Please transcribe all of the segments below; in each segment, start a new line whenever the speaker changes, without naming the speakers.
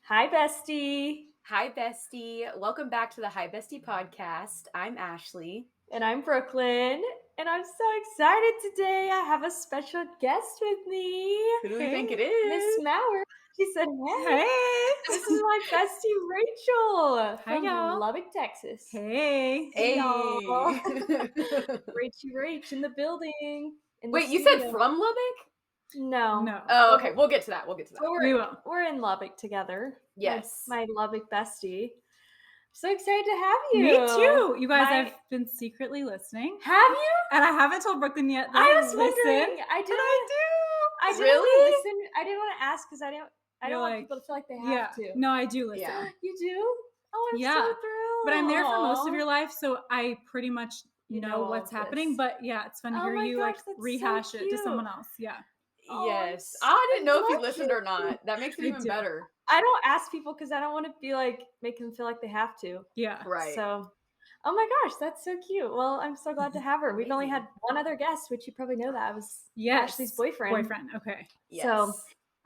Hi, bestie.
Hi, bestie. Welcome back to the Hi Bestie podcast. I'm Ashley.
And I'm Brooklyn. And I'm so excited today. I have a special guest with me.
Who do we think it is?
Miss Maurer. She said, hey. This is my bestie, Rachael.
Hi,
from
y'all.
Lubbock, Texas.
Hey.
Hey.
y'all. Rach in the building.
Wait, you said from Lubbock?
No.
Oh, okay. We'll get to that.
We will.
We're in Lubbock together.
Yes.
My Lubbock bestie. So excited to have you.
Me too. You guys, I've been secretly listening.
Have you?
And I haven't told Brooklyn yet that
I was
listen.
wondering. I didn't
Really?
listen. I didn't want to ask because I don't want people to feel like they have to.
No, I do listen.
Yeah.
You do? Oh, I'm so thrilled.
But I'm there for most of your life, so I pretty much know what's
all of
happening.
this.
But yeah, it's fun to hear you
gosh, that's
rehash
so
it to
cute.
someone else. Yeah.
Oh,
Yes. I didn't know if you
love
listened or not. That makes it
Me
even
too.
better.
I don't ask people because I don't want to be like make them feel like they have to.
Yeah.
Right.
So, oh my gosh, that's so cute. Well, I'm so glad to have her. We've only had one other guest, which you probably know that. I was Ashley's boyfriend.
Okay.
Yes.
So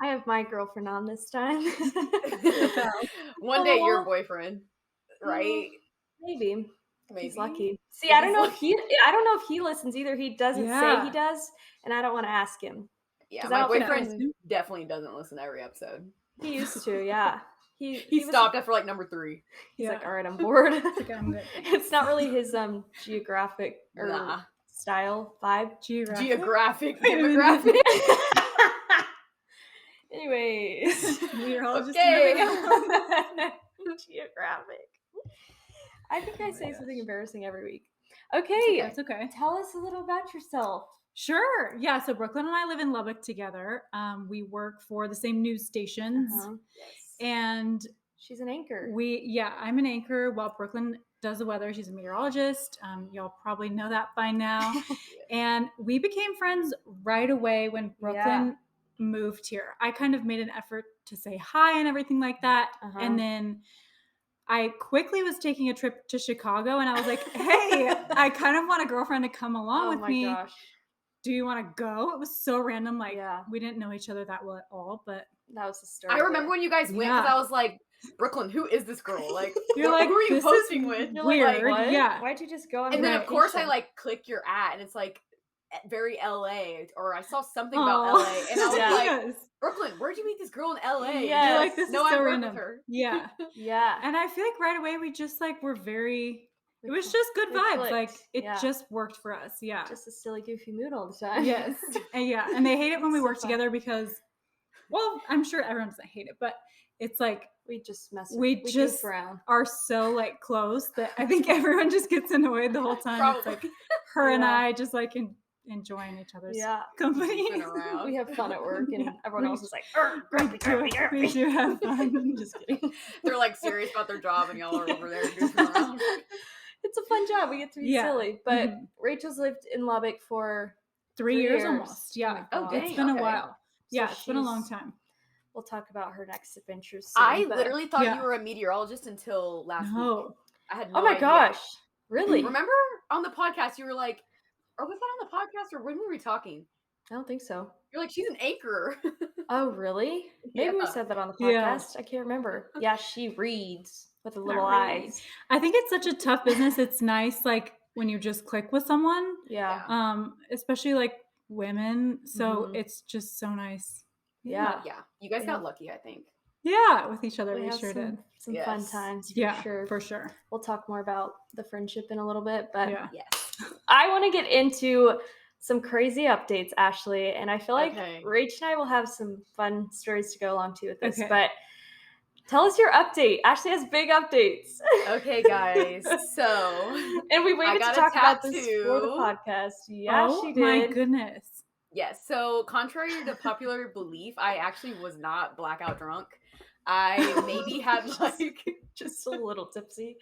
I have my girlfriend on this time.
One day your boyfriend, right?
Maybe. He's lucky. See,
If
I don't
he's
know
lucky.
I don't know if he listens either. He doesn't say he does, and I don't want to ask him.
Yeah,
'Cause I
my
don't think
boyfriend definitely doesn't listen to every episode.
He used to, yeah.
He
was-
stopped after like number 3.
He's like, all right, I'm bored.
Okay, I'm good.
It's not really his geographic or style vibe.
Geographic,
Wait a minute.
demographic.
Anyways,
We're all just
Okay.
moving on.
geographic. I think I say something embarrassing every week. Okay,
That's okay.
tell us a little about yourself.
Sure. Yeah. So Brooklyn and I live in Lubbock together. We work for the same news stations.
Yes.
And
She's an anchor.
I'm an anchor while Brooklyn does the weather. She's a meteorologist. Y'all probably know that by now. And we became friends right away when Brooklyn moved here. I kind of made an effort to say hi and everything like that. And then I quickly was taking a trip to Chicago and I was like, hey, I kind of want a girlfriend to come along with me.
Gosh.
Do you want to go? It was so random. Like,
Yeah.
we didn't know each other that well at all, but
That was the story.
I remember when you guys went because I was like, Brooklyn, who is this girl? Like,
you're like,
who are you
this
posting
is
with?
You're
weird.
like, what?
Yeah.
Why'd you just go on
And then, of course, I
vacation?
like click your ad and it's like very LA, or I saw something about LA and I was like, Brooklyn, where'd you meet this girl in LA?
Yes.
You're like, this is so
I work
random.
with her.
Yeah.
Yeah.
And I feel like right away we just like were very, it was just good
we
vibes.
clicked.
Like it
Yeah.
just worked for us. Yeah.
Just a silly, goofy mood all the time.
Yes. And they hate it when we
So
work
fun.
together because, well, I'm sure everyone doesn't hate it, but it's like
We just mess
we
goof
just
around.
are so like close that I think everyone just gets annoyed the whole time.
Probably.
It's like her and
Yeah.
I just like enjoying each other's
Yeah.
company.
Goofing around.
We have fun at work and
Yeah.
everyone else is like,
We do have fun.
Just kidding.
They're like serious about their job and y'all are over there goofing around.
It's a fun job. We get to be
Yeah.
silly. But
Mhm.
Rachel's lived in Lubbock for
3 years almost. Yeah.
Oh,
dang.
It's been a
Okay.
while. Yeah,
So
it's been a long
she's-
time.
We'll talk about her next adventures soon.
I
but-
literally thought
Yeah.
you were a meteorologist until last week.
No.
I had no
Oh my
idea.
gosh. Really?
Remember on the podcast you were like, or was that on the podcast or when were we talking?
I don't think so.
You're like, she's an anchor.
Oh, really? Maybe we
Yeah.
said that on the
Yeah.
podcast. I can't remember. Yeah, she reads with the little
really.
eyes.
I think it's such a tough business. It's nice like when you just click with someone.
Yeah.
Especially like women. So
Mhm.
it's just so nice.
Yeah.
Yeah, you guys got lucky, I think.
Yeah, with each other,
We
we
had
sure did.
some fun
Yes.
times for
Yeah,
sure.
for sure.
We'll talk more about the friendship in a little bit, but
Yeah.
Yes.
I want to get into some crazy updates, Ashley, and I feel like
Okay.
Rach and I will have some fun stories to go along to with this.
Okay.
But tell us your update. Ashley has big updates.
Okay, guys. So,
And we waited to
got a
talk about this for
tattoo.
the podcast. Yeah,
oh
she did.
my goodness.
yes. So, contrary to popular belief, I actually was not blackout drunk. I maybe had like
Just a little tipsy.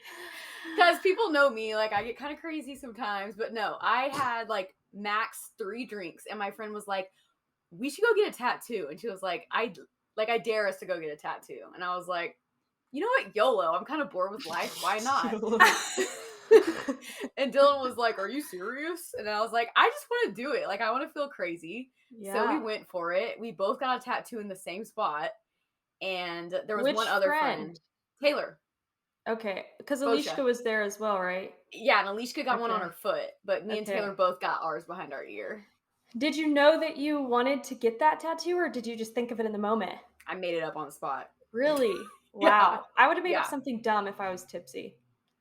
because people know me, like I get kind of crazy sometimes, but no, I had like max 3 drinks, and my friend was like, "We should go get a tattoo," and she was like, "I dare us to go get a tattoo," and I was like, "You know what, YOLO? I'm kind of bored with life. Why not?" And Dylan was like, "Are you serious?" And I was like, "I just want to do it. Like I want to feel crazy."
Yeah.
So we went for it. We both got a tattoo in the same spot. and there was
Which
one other friend, Taylor.
Okay, because
Bosha.
Alishka was there as well, right?
Yeah, and Alishka got one on
Okay.
her foot, but me and
Okay.
Taylor both got ours behind our ear.
Did you know that you wanted to get that tattoo, or did you just think of it in the moment?
I made it up on the spot.
Really?
Yeah.
Wow. I would have made up
Yeah.
something dumb if I was tipsy.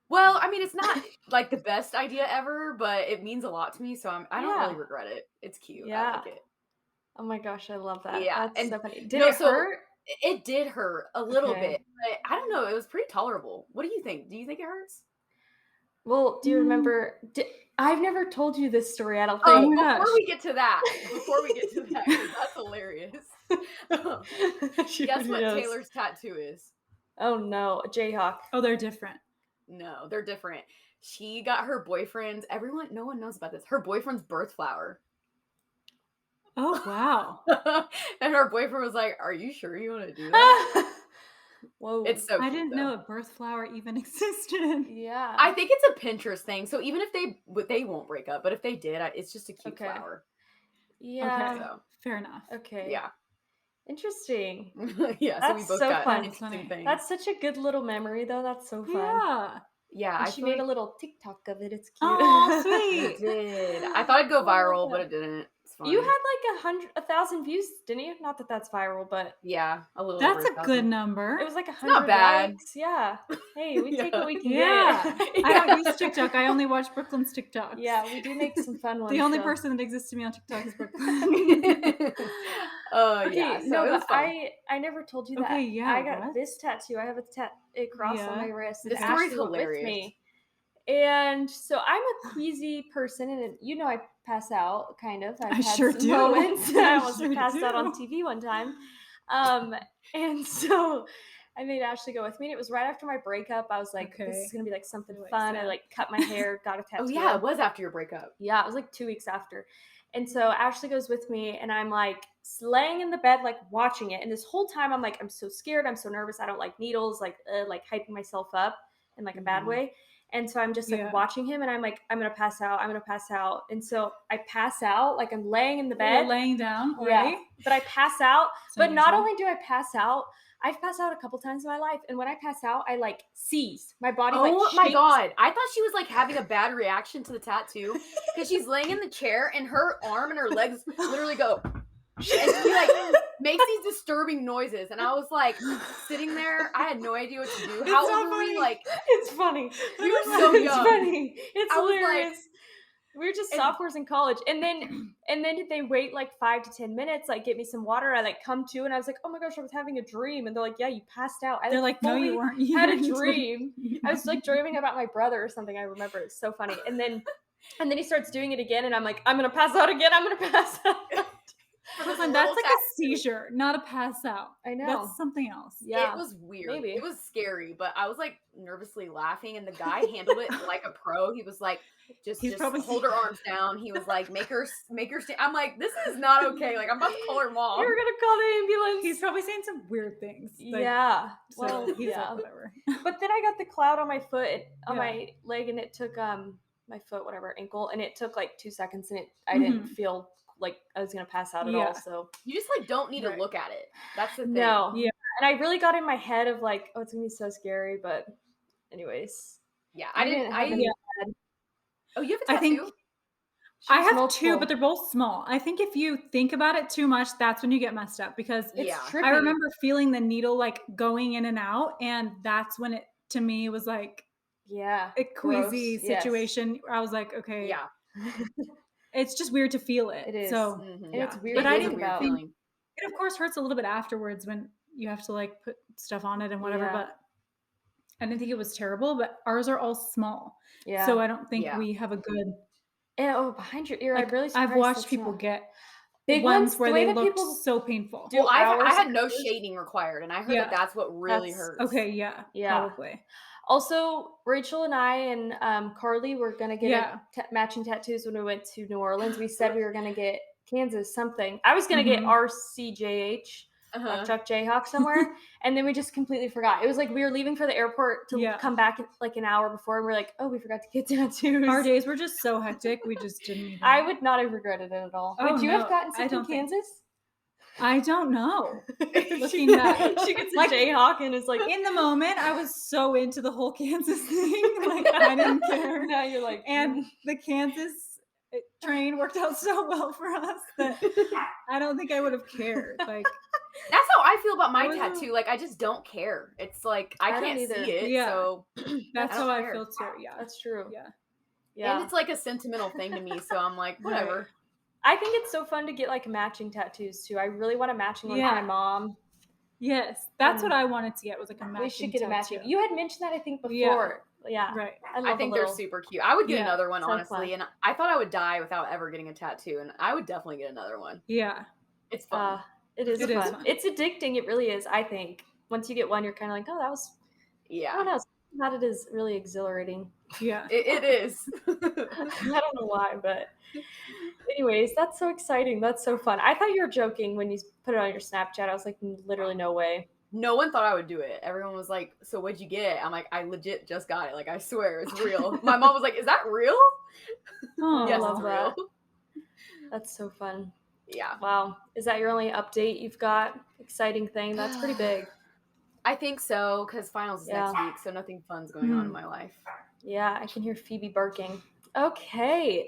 Well, I mean, it's not like the best idea ever, but it means a lot to me, so I don't really regret it. It's cute. I
Yeah.
like it.
Oh my gosh, I love that.
Yeah,
That's
and
so funny. Did it hurt?
It did hurt a little
Okay.
bit, but I don't know. It was pretty tolerable. What do you think? Do you think it hurts?
Well, do you remember? I've never told you this story, I don't
Oh,
think.
before we get to that, 'cause that's hilarious. Guess what Taylor's tattoo is?
Oh no, a Jayhawk.
Oh, they're different.
No, they're different. She got her boyfriend's, no one knows about this, her boyfriend's birth flower.
Oh, wow.
And her boyfriend was like, "Are you sure you want to do that?"
Whoa.
It's so cute,
I didn't
though.
know a birth flower even existed.
Yeah.
I think it's a Pinterest thing. So even if they won't break up, but if they did, it's just a cute flower.
Yeah.
Okay.
So,
Fair enough.
Okay.
yeah.
Interesting.
Yeah,
That's
so we both
so
got
fun.
interesting things.
That's such a good little memory, though. That's so fun.
Yeah.
Yeah,
And she made a little TikTok of it. It's cute.
Oh,
It
sweet.
did. I thought it'd go viral, but it didn't. It's fine.
You had like 1,000 views, didn't you? Not that that's viral, but
yeah, a little.
That's
over
a
1,000.
good number.
it was like 100
not bad.
likes. Yeah. Hey, we take what we can
Yeah.
get.
I don't use TikTok. I only watch Brooklin's TikToks.
Yeah, we do make some fun ones.
The only
though.
person that exists to me on TikTok is Brooklyn.
Okay,
Yeah,
so
no,
it was
but
fun.
I never told you that.
Okay, yeah,
I got
what?
this tattoo. I have a cross on
Yeah.
my wrist.
This
and
story's
Ashley went with
hilarious.
me. And so I'm a queasy person, and you know I pass out, kind of. I've
I
had
sure
some
do.
moments. I almost
sure
passed out on
do.
TV one time. And so I made Ashley go with me, and it was right after my breakup. I was like, this
Okay.
is gonna be like something
Really
fun. I
sad.
like cut my hair, got a tattoo.
Oh yeah, it was after your breakup.
Yeah, it was like 2 weeks after. And so Ashley goes with me, and I'm like laying in the bed, like watching it. And this whole time, I'm like, I'm so scared. I'm so nervous. I don't like needles, like hyping myself up in like a bad
Mhm.
way. And so I'm just like watching him, and I'm like, I'm gonna pass out. I'm gonna pass out. And so I pass out, like I'm laying in the bed,
You're laying down already.
yeah. But I pass out.
It's
But not
unusual.
only do I pass out, I've passed out a couple times in my life, and when I pass out, I like seize. My body like
Oh my
shakes.
god! I thought she was like having a bad reaction to the tattoo because she's laying in the chair and her arm and her legs literally go, and she like makes these disturbing noises. And I was like sitting there, I had no idea what to do. How
so
old were we?
funny.
Like
It's funny.
we were so
It's
young.
funny. It's
I was like-
hilarious. We were just sophomores in college, and then they wait like 5 to 10 minutes, like get me some water. I like come to, and I was like, oh my gosh, I was having a dream, and they're like, yeah, you passed out.
They're like, no, you weren't. You
had a
didn't
dream. I was like dreaming about my brother or something. I remember it's so funny. And then he starts doing it again, and I'm like, I'm gonna pass out again. I'm gonna pass out.
Brooklyn, that's like a seizure, not a pass out.
I know.
That's something else.
Yeah,
It was weird.
maybe.
It was scary, but I was like nervously laughing, and the guy handled it like a pro. He was like, just
probably
hold her arms down. He was like, make her stand. I'm like, this is not okay. Like I'm about to call her mom.
You're gonna call the ambulance.
He's probably saying some weird things. Like,
Yeah.
So
Well,
he's
yeah.
like, whatever.
But then I got the cloud on my foot, on
Yeah.
my leg, and it took my foot, whatever, ankle, and it took like 2 seconds, and I didn't feel like I was gonna pass out at all. So
You just like don't need
Right.
to look at it. That's the thing.
no,
Yeah.
and I really got in my head of like, oh, it's gonna be so scary. But anyways,
Yeah,
I didn't have any
Oh, you have a
I
tattoo?
think I
She's
have
multiple.
two, but they're both small. I think if you think about it too much, that's when you get messed up because
It's
Yeah.
trippy.
I remember feeling the needle like going in and out, and that's when it to me was like
yeah,
a queasy
Gross, yes.
situation. I was like, okay,
Yeah.
it's just weird to feel it.
It is.
So
Mhm.
And it's
yeah.
weird
But
to
I
It is a
think
didn't
weird
about.
think
feeling.
it of course hurts a little bit afterwards when you have to like put stuff on it and whatever,
Yeah.
but I didn't think it was terrible, but ours are all small.
Yeah.
So I don't think
Yeah.
we have a good
And, oh, behind your ear,
like
I'm really
I've
surprised
watched
that's
people
not-
get
big
ones
ones
where
the way
they
that
looked
people
so painful.
do
Well, I
ours
had
and
no
hers.
shading required, and I heard
Yeah.
that that's what really
That's-
hurts.
Okay, yeah,
Yeah.
probably.
Also, Rachel and I and Carly were gonna get
Yeah.
matching tattoos when we went to New Orleans. We said we were gonna get Kansas something. I was gonna get RCJH,
Uh-huh.
Chuck Jayhawk somewhere, and then we just completely forgot. It was like we were leaving for the airport to
Yeah.
come back like an hour before, and we're like, oh, we forgot to get tattoos.
Our days were just so hectic. We just didn't even.
I would not have regretted it at all.
Oh,
would you
no,
have gotten
I
something
don't think-
Kansas?
I don't know. Looking back.
She gets a
Like,
Jayhawk and is like,
in the moment, I was so into the whole Kansas thing. Like, I didn't care.
now you're like,
And the Kansas train worked out so well for us that I don't think I would have cared. Like,
That's how I feel about my
What was it?
tattoo. Like, I just don't care. It's like I
I don't
can't
either.
see it,
Yeah.
so
that's
I
how
don't
I
care.
feel too. Yeah.
that's true.
Yeah.
Yeah.
And it's like a sentimental thing to me, so I'm like, whatever.
I think it's so fun to get like matching tattoos too. I really want a matching one for my
Yeah.
mom.
Yes. That's what I wanted to get, was like a matching
We should get a matching.
tattoo.
You had mentioned that I think before. Yeah.
Right.
I love
I think they're super cute. I would get
Yeah,
another one,
so
honestly,
fun.
and I thought I would die without ever getting a tattoo, and I would definitely get another one.
Yeah.
It's fun.
It is
It is
fun.
fun.
It's addicting. It really is. I think once you get one, you're kind of like, oh, that was. I
Yeah,
don't know. That it is really exhilarating.
Yeah.
it is.
I don't know why, but anyways, that's so exciting. That's so fun. I thought you were joking when you put it on your Snapchat. I was like, literally no way.
No one thought I would do it. Everyone was like, so what'd you get? I'm like, I legit just got it. Like, I swear, it's real. My mom was like, is that real?
Oh,
I
Yes,
love
it's
that.
real.
That's so fun.
Yeah.
Wow. Is that your only update you've got? Exciting thing? That's pretty big.
I think so, because finals is
Yeah.
next week, so nothing fun's going on in my life.
Yeah, I can hear Phoebe barking. Okay.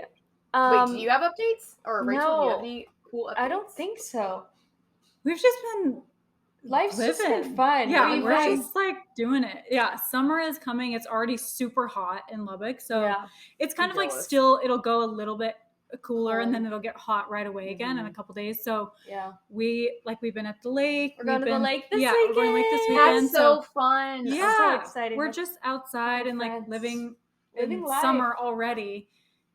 Wait, do you have updates? Or Rachel, do you have
no.
any cool updates?
I don't think so.
We've just been
Life's just been
living.
fun.
Yeah,
We've
we're
had-
just like doing it. Yeah, summer is coming. It's already super hot in Lubbock, so
yeah.
it's kind
I'm
of like
jealous.
still it'll go a little bit cooler and then
Cold.
it'll get hot right away again in a couple days. So
Yeah.
we've been at the lake.
We're going to the lake this
yeah,
weekend.
we're going to the lake this
That's
weekend.
so fun.
yeah,
I'm so excited.
we're just outside and like
friends.
living
Living
in
life.
summer already.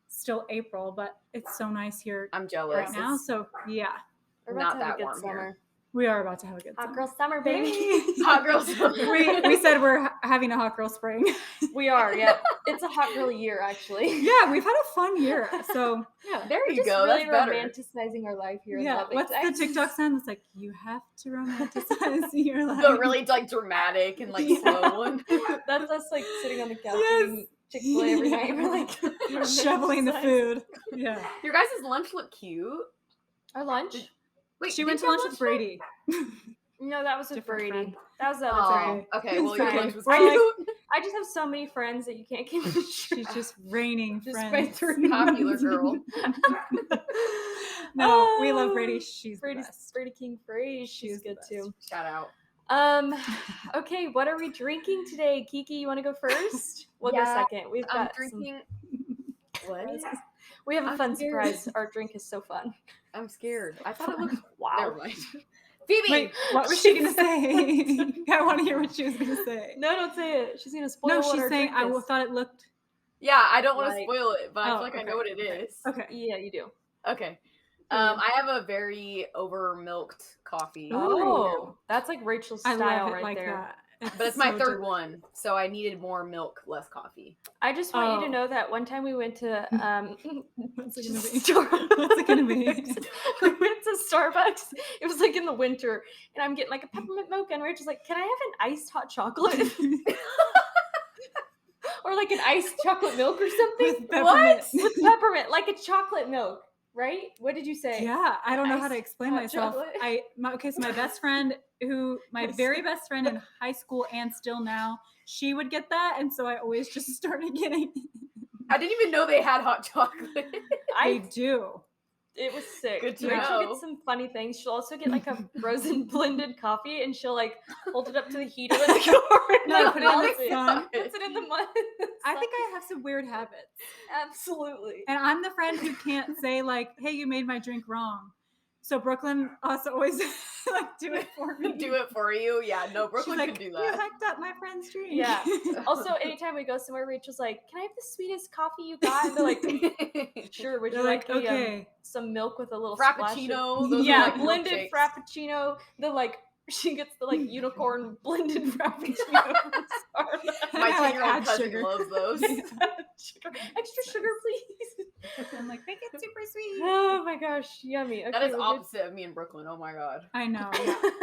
Still April, but it's so nice here
I'm jealous.
right now.
It's
So yeah,
We're about
not
to have
that
a good
warm
summer.
here.
we are about to have a good
Hot
summer.
girl summer, baby.
Hot girl summer.
we said we're having a hot girl spring.
We are, yeah. It's a hot girl year, actually.
Yeah, we've had a fun year. So yeah.
There
We're
you
just
go.
really
That's better.
romanticizing our life here in
Yeah,
Lubbock.
what's the TikTok sound? It's like, you have to romanticize your life.
The really like dramatic and like
Yeah.
slow one.
That's us like sitting on the couch
Yes.
eating Chick-fil-A every
Yeah.
night. We're like
shoveling the
romanticizing.
food. Yeah.
Your guys' lunch looked cute.
Our lunch?
Wait,
She
did
went to
you have
lunch with
today?
Brady.
No, that was with
Different
Brady.
friend.
That was the other
Oh,
friend.
okay. Well, your
Sorry.
lunch was
We're
cute.
I just have so many friends that you can't keep.
She's just raining
Just
friends.
right through.
Popular girl.
No, we love Brady. She's the
Brady's
best.
Brady King Frey. She's
She's the
good
best.
too.
Shout out.
Okay, what are we drinking today? Kiki, you want to go first? We'll go
Yeah,
second. We've
I'm
got
drinking. What?
we have a
I'm
fun
scared.
surprise. Our drink is so fun.
I'm scared. I thought it looked.
Wow.
Never mind. Phoebe.
Wait, what was she gonna say? I want to hear what she was gonna say.
No, don't say it. She's gonna spoil
No,
what
she's
our
saying
drink
I
is.
thought it looked.
Yeah, I don't want to
Like-
spoil it, but I feel like I
okay,
know what it
okay.
is.
Okay.
Yeah, you do.
Okay.
Yeah.
I have a very over milked coffee.
Oh, that's like Rachel's
I
style
love it
right
like
there.
that.
But it's my
so
third
delicious.
one, so I needed more milk, less coffee.
I just want you
Oh.
to know that one time we went to
What's it gonna be?
Starbucks.
What's it gonna be?
We went to Starbucks. It was like in the winter, and I'm getting like a peppermint mocha, and Rachel's like, "Can I have an iced hot chocolate?" Or like an iced chocolate milk or something?
With peppermint.
With peppermint, like a chocolate milk, right? What did you say?
Yeah, I don't know how to
Iced
explain
hot
myself.
chocolate.
So my best friend, my very best friend in high school and still now, she would get that, and so I always just started getting.
I didn't even know they had hot chocolate.
They
I
do.
It was sick.
Good to
Rachel
know.
gets some funny things. She'll also get like a frozen blended coffee, and she'll like hold it up to the heater in the car. And,
No,
like,
put it in the
melts
sun.
Puts it in the mud.
I think I have some weird habits.
Absolutely.
And I'm the friend who can't say like, "Hey, you made my drink wrong." So Brooklyn also always like do it for me.
Do it for you? Yeah, no,
She's
Brooklyn
like,
can do
"You
that.
hyped up my friend's drink."
Yeah. Also, anytime we go somewhere, Rachel's like, "Can I have the sweetest coffee you got?" And they're like, "Sure." Would
They're
you
like,
like the,
"Okay."
some milk with a little splash of-
Frappuccino. Those
Yeah,
are like
blended
milkshakes.
frappuccino. The like she gets the like unicorn blended frappuccino. from Starbucks.
My
I like
10-year-old
add
cousin
sugar.
loves those.
Sugar. Extra sugar, please.
I'm like, make it super sweet.
Oh my gosh, yummy. Okay,
That is
well,
opposite of me in Brooklyn. Oh my god.
I know. Yeah,
good.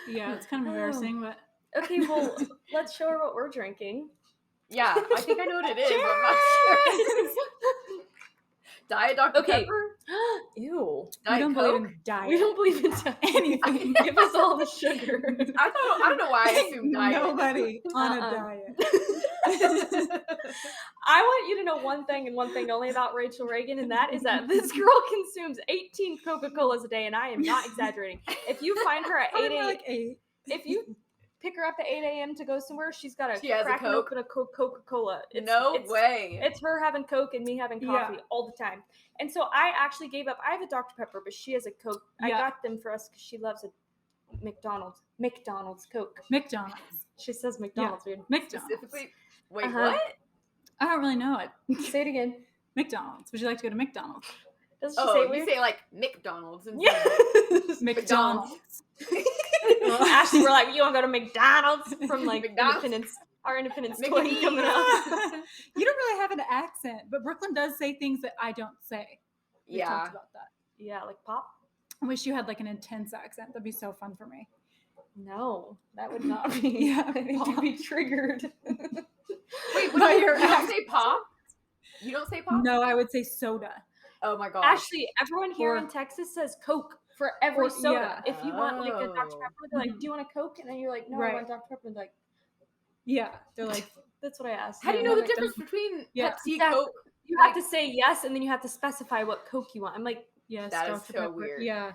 yeah, it's kind of embarrassing, but
Okay, well, let's show her what we're drinking.
Yeah, I think I know what it is, but I'm not sure. Diet Dr.
Okay.
Pepper?
Ew.
We don't
Diet
believe
Coke?
in diet.
We don't believe in
anything.
Give us all the sugar.
I don't know why I assumed diet.
Nobody on a diet.
I want you to know one thing and one thing only about Rachael Reagan, and that is that this girl consumes 18 Coca-Colas a day, and I am not exaggerating. If you find her at 8
Probably
a.m.,
like 8.
if you pick her up at 8 a.m. to go somewhere, she's got
She has a
cracking
Coke?
open a Coca-Cola.
No way.
It's her having Coke and me having coffee
Yeah.
all the time. And so I actually gave up. I have a Dr. Pepper, but she has a Coke. I
Yeah.
got them for us because she loves a McDonald's Coke.
McDonald's.
She says McDonald's, dude.
McDonald's.
Specifically, wait,
Uh-huh.
what?
I don't really know it.
Say it again.
McDonald's. Would you like to go to McDonald's?
Does she say
Oh,
it
you
weird?
say like McDonald's.
Yeah.
McDonald's.
Ashley, we're like, you want to go to McDonald's from like
McDonald's?
Independence, our Independence
Mickey
20
D's.
coming up.
You don't really have an accent, but Brooklyn does say things that I don't say. We've talked
Yeah.
about that.
Yeah, like pop.
I wish you had like an intense accent. That'd be so fun for me.
No, that would not be.
Yeah,
I think you'd be triggered.
Wait,
No,
you
you're
don't say pop? You don't say pop?
No, I would say soda.
Oh my gosh.
Ashley, everyone here
Or-
in Texas says Coke for every
or-
soda.
yeah.
If you want like a Dr.
Oh.
Pepper, they're like,
Mhm.
do you want a Coke? And then you're like, no, I
Right.
want Dr. Pepper. And they're like,
Yeah, they're like,
that's what I asked.
How do you know
And
the
I'm like,
difference between
Yeah.
Pepsi,
Exactly.
Coke?
You have to say yes, and then you have to specify what Coke you want. I'm like,
yes,
That is
Dr.
so
Pepper.
weird.
Yeah,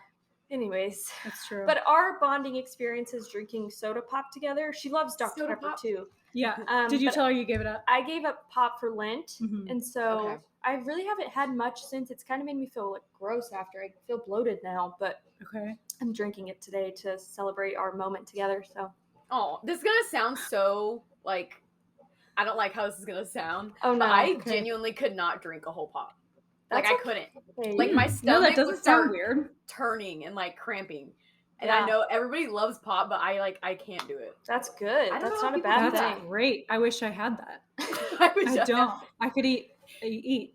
anyways.
that's true.
But our bonding experience is drinking soda pop together. She loves Dr.
Soda
Pepper
pop?
too.
yeah.
Um,
Did you
but
tell her you gave it up?
I gave up pop for Lent,
Mhm.
and so
Okay.
I really haven't had much since. It's kind of made me feel like gross after. I feel bloated now, but
Okay.
I'm drinking it today to celebrate our moment together. So,
Oh, this is gonna sound so like I don't like how this is gonna sound.
oh no,
But I
okay.
genuinely could not drink a whole pop.
That's
Like I couldn't.
okay.
Like my
No,
stomach
that
would
doesn't
start
sound weird.
turning and like cramping. And
Yeah.
I know everybody loves pop, but I can't do it.
That's good.
I don't
That's
know
not
how
a bad
people do
That's
thing.
great. I wish I had that.
I wish
I
had-
don't. I could eat.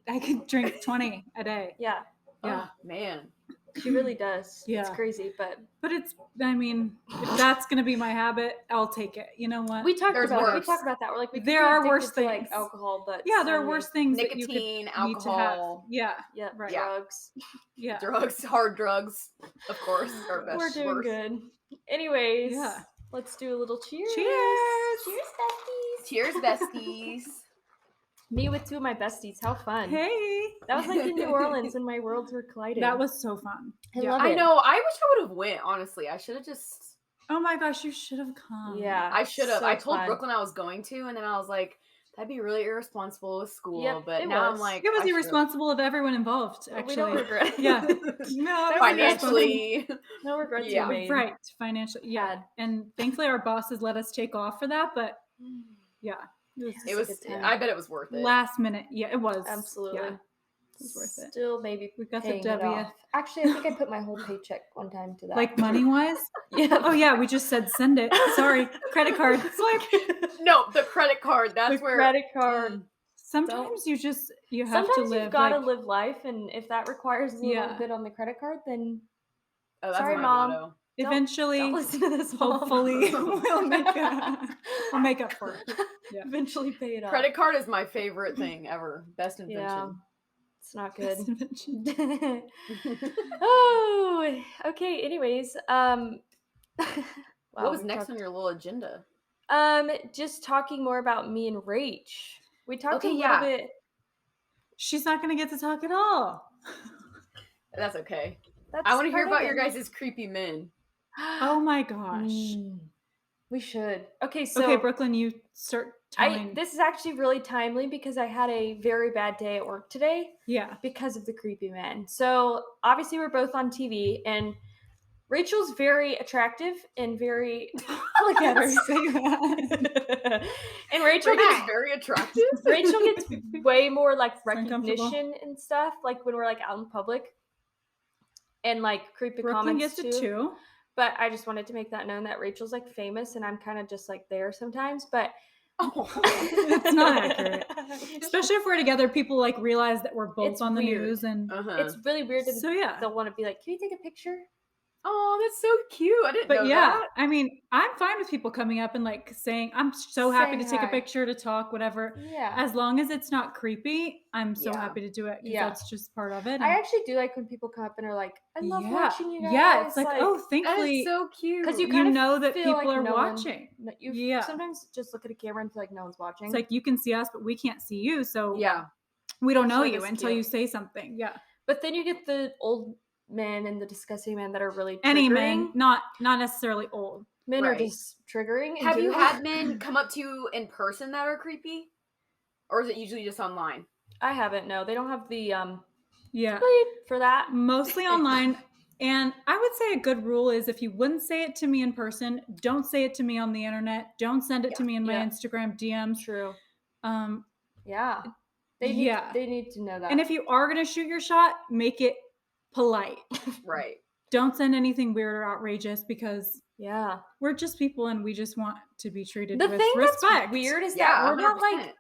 I could drink 20 a day.
Yeah,
Yeah.
Oh, man.
she really does. It's
Yeah.
crazy, but
But it's, I mean, if that's going to be my habit, I'll take it. You know what?
we talked
There's
about
worse.
that. We're like, we could
There
be
are
addicted
worse
to, like
things.
alcohol, but
Yeah, there are
some
worse things that you could
Nicotine,
need to have.
alcohol,
Yeah.
Yeah,
Right.
Yeah.
drugs.
Yeah.
drugs, hard drugs, of course. Are best,
We're doing
worse.
good. Anyways,
Yeah.
let's do a little cheers.
Cheers.
Cheers, besties.
Cheers, besties.
Me with two of my besties. How fun.
Hey.
That was like in New Orleans when my worlds were colliding.
That was so fun.
I
Yeah.
love
I
it.
know. I wish I would have went. Honestly, I should have just.
Oh my gosh, you should have come.
Yeah.
I should have.
so
I told
fun.
Brooklyn I was going to, and then I was like, "That'd be really irresponsible with school."
Yep,
but
it
now I'm
was.
like,
It was
I should've.
irresponsible of everyone involved,
But
actually.
we don't regret it.
Yeah. No,
Financially.
No regrets
Yeah.
were made.
Right. Financially. Yeah. And thankfully our bosses let us take off for that, but yeah.
It was.
a good time.
I bet it was worth it.
Last minute. Yeah, it was.
Absolutely.
Yeah, it was worth it.
Still maybe
We got the
paying it
W.
off. Actually, I think I put my whole paycheck one time to that.
Like money wise?
yeah.
Oh yeah, we just said send it. Sorry. Credit card. Swipe.
No, the credit card. That's
the
where.
credit card.
Sometimes you have
Sometimes
to live.
you've got to
like,
live life, and if that requires a little
Yeah.
bit on the credit card, then
Oh, that's
Sorry,
my
Mom.
motto.
eventually,
don't listen to this. Mom.
hopefully, we'll make up for it. Yeah.
Eventually pay it off.
Credit card is my favorite thing ever. Best
Yeah,
invention.
it's not
Best
good.
invention.
Oh, okay. Anyways, wow,
What was
we
next
talked-
on your little agenda?
Just talking more about me and Rach. We talked
Okay,
a little
yeah.
bit.
She's not gonna get to talk at all.
That's okay.
That's
I want to hear
part
about
of
your
it.
guys' creepy men.
Oh my gosh.
We should. Okay, so
Okay, Brooklyn, you start telling.
this is actually really timely because I had a very bad day at work today
yeah.
because of the creepy man. So obviously we're both on TV, and Rachel's very attractive and very look at her.
Say that.
And Rachel
Rachel's
gets
very attractive.
Rachel gets way more like
Uncomfortable.
recognition and stuff, like when we're like out in public, and like creepy
Brooklyn
comments
gets a
too.
2.
But I just wanted to make that known that Rachel's like famous, and I'm kind of just like there sometimes. But
Oh.
It's not accurate. Especially if we're together, people like realize that we're both
It's
on the
weird.
news, and
Uh-huh.
It's really weird, and
so yeah.
they'll want to be like, "Can you take a picture?"
Oh, that's so cute. I didn't know
But yeah,
that.
I mean, I'm fine with people coming up and like saying, I'm so happy to
Saying
take a
hi.
picture, to talk, whatever.
Yeah.
As long as it's not creepy, I'm so
Yeah.
happy to do it because
Yeah.
that's just part of it.
I
And
actually do like when people come up and are like, I love watching you guys.
yeah, it's like, oh,
That is
thankfully,
so cute.
because you
you
kind of
know that
feel
people
like
are
no
watching.
One, you
Yeah.
sometimes just look at a camera and feel like no one's watching.
It's like you can see us, but we can't see you. So
Yeah.
we don't know
Which
you
is
until
cute.
you say something. Yeah.
But then you get the old men and the disgusting men that are really triggering.
Any men, not necessarily old.
Men are
Right.
just triggering. in
Have you
general.
had men come up to you in person that are creepy? Or is it usually just online?
I haven't. No, they don't have the
Yeah.
bleep for that.
Mostly online. And I would say a good rule is if you wouldn't say it to me in person, don't say it to me on the internet. Don't send it to me in my
Yeah.
Instagram DMs.
True.
Um,
Yeah. They need to know that.
and if you are going to shoot your shot, make it polite.
Right.
Don't send anything weird or outrageous because
yeah.
we're just people and we just want to be treated
The
with
thing
respect.
that's weird is
Yeah,
that
100%.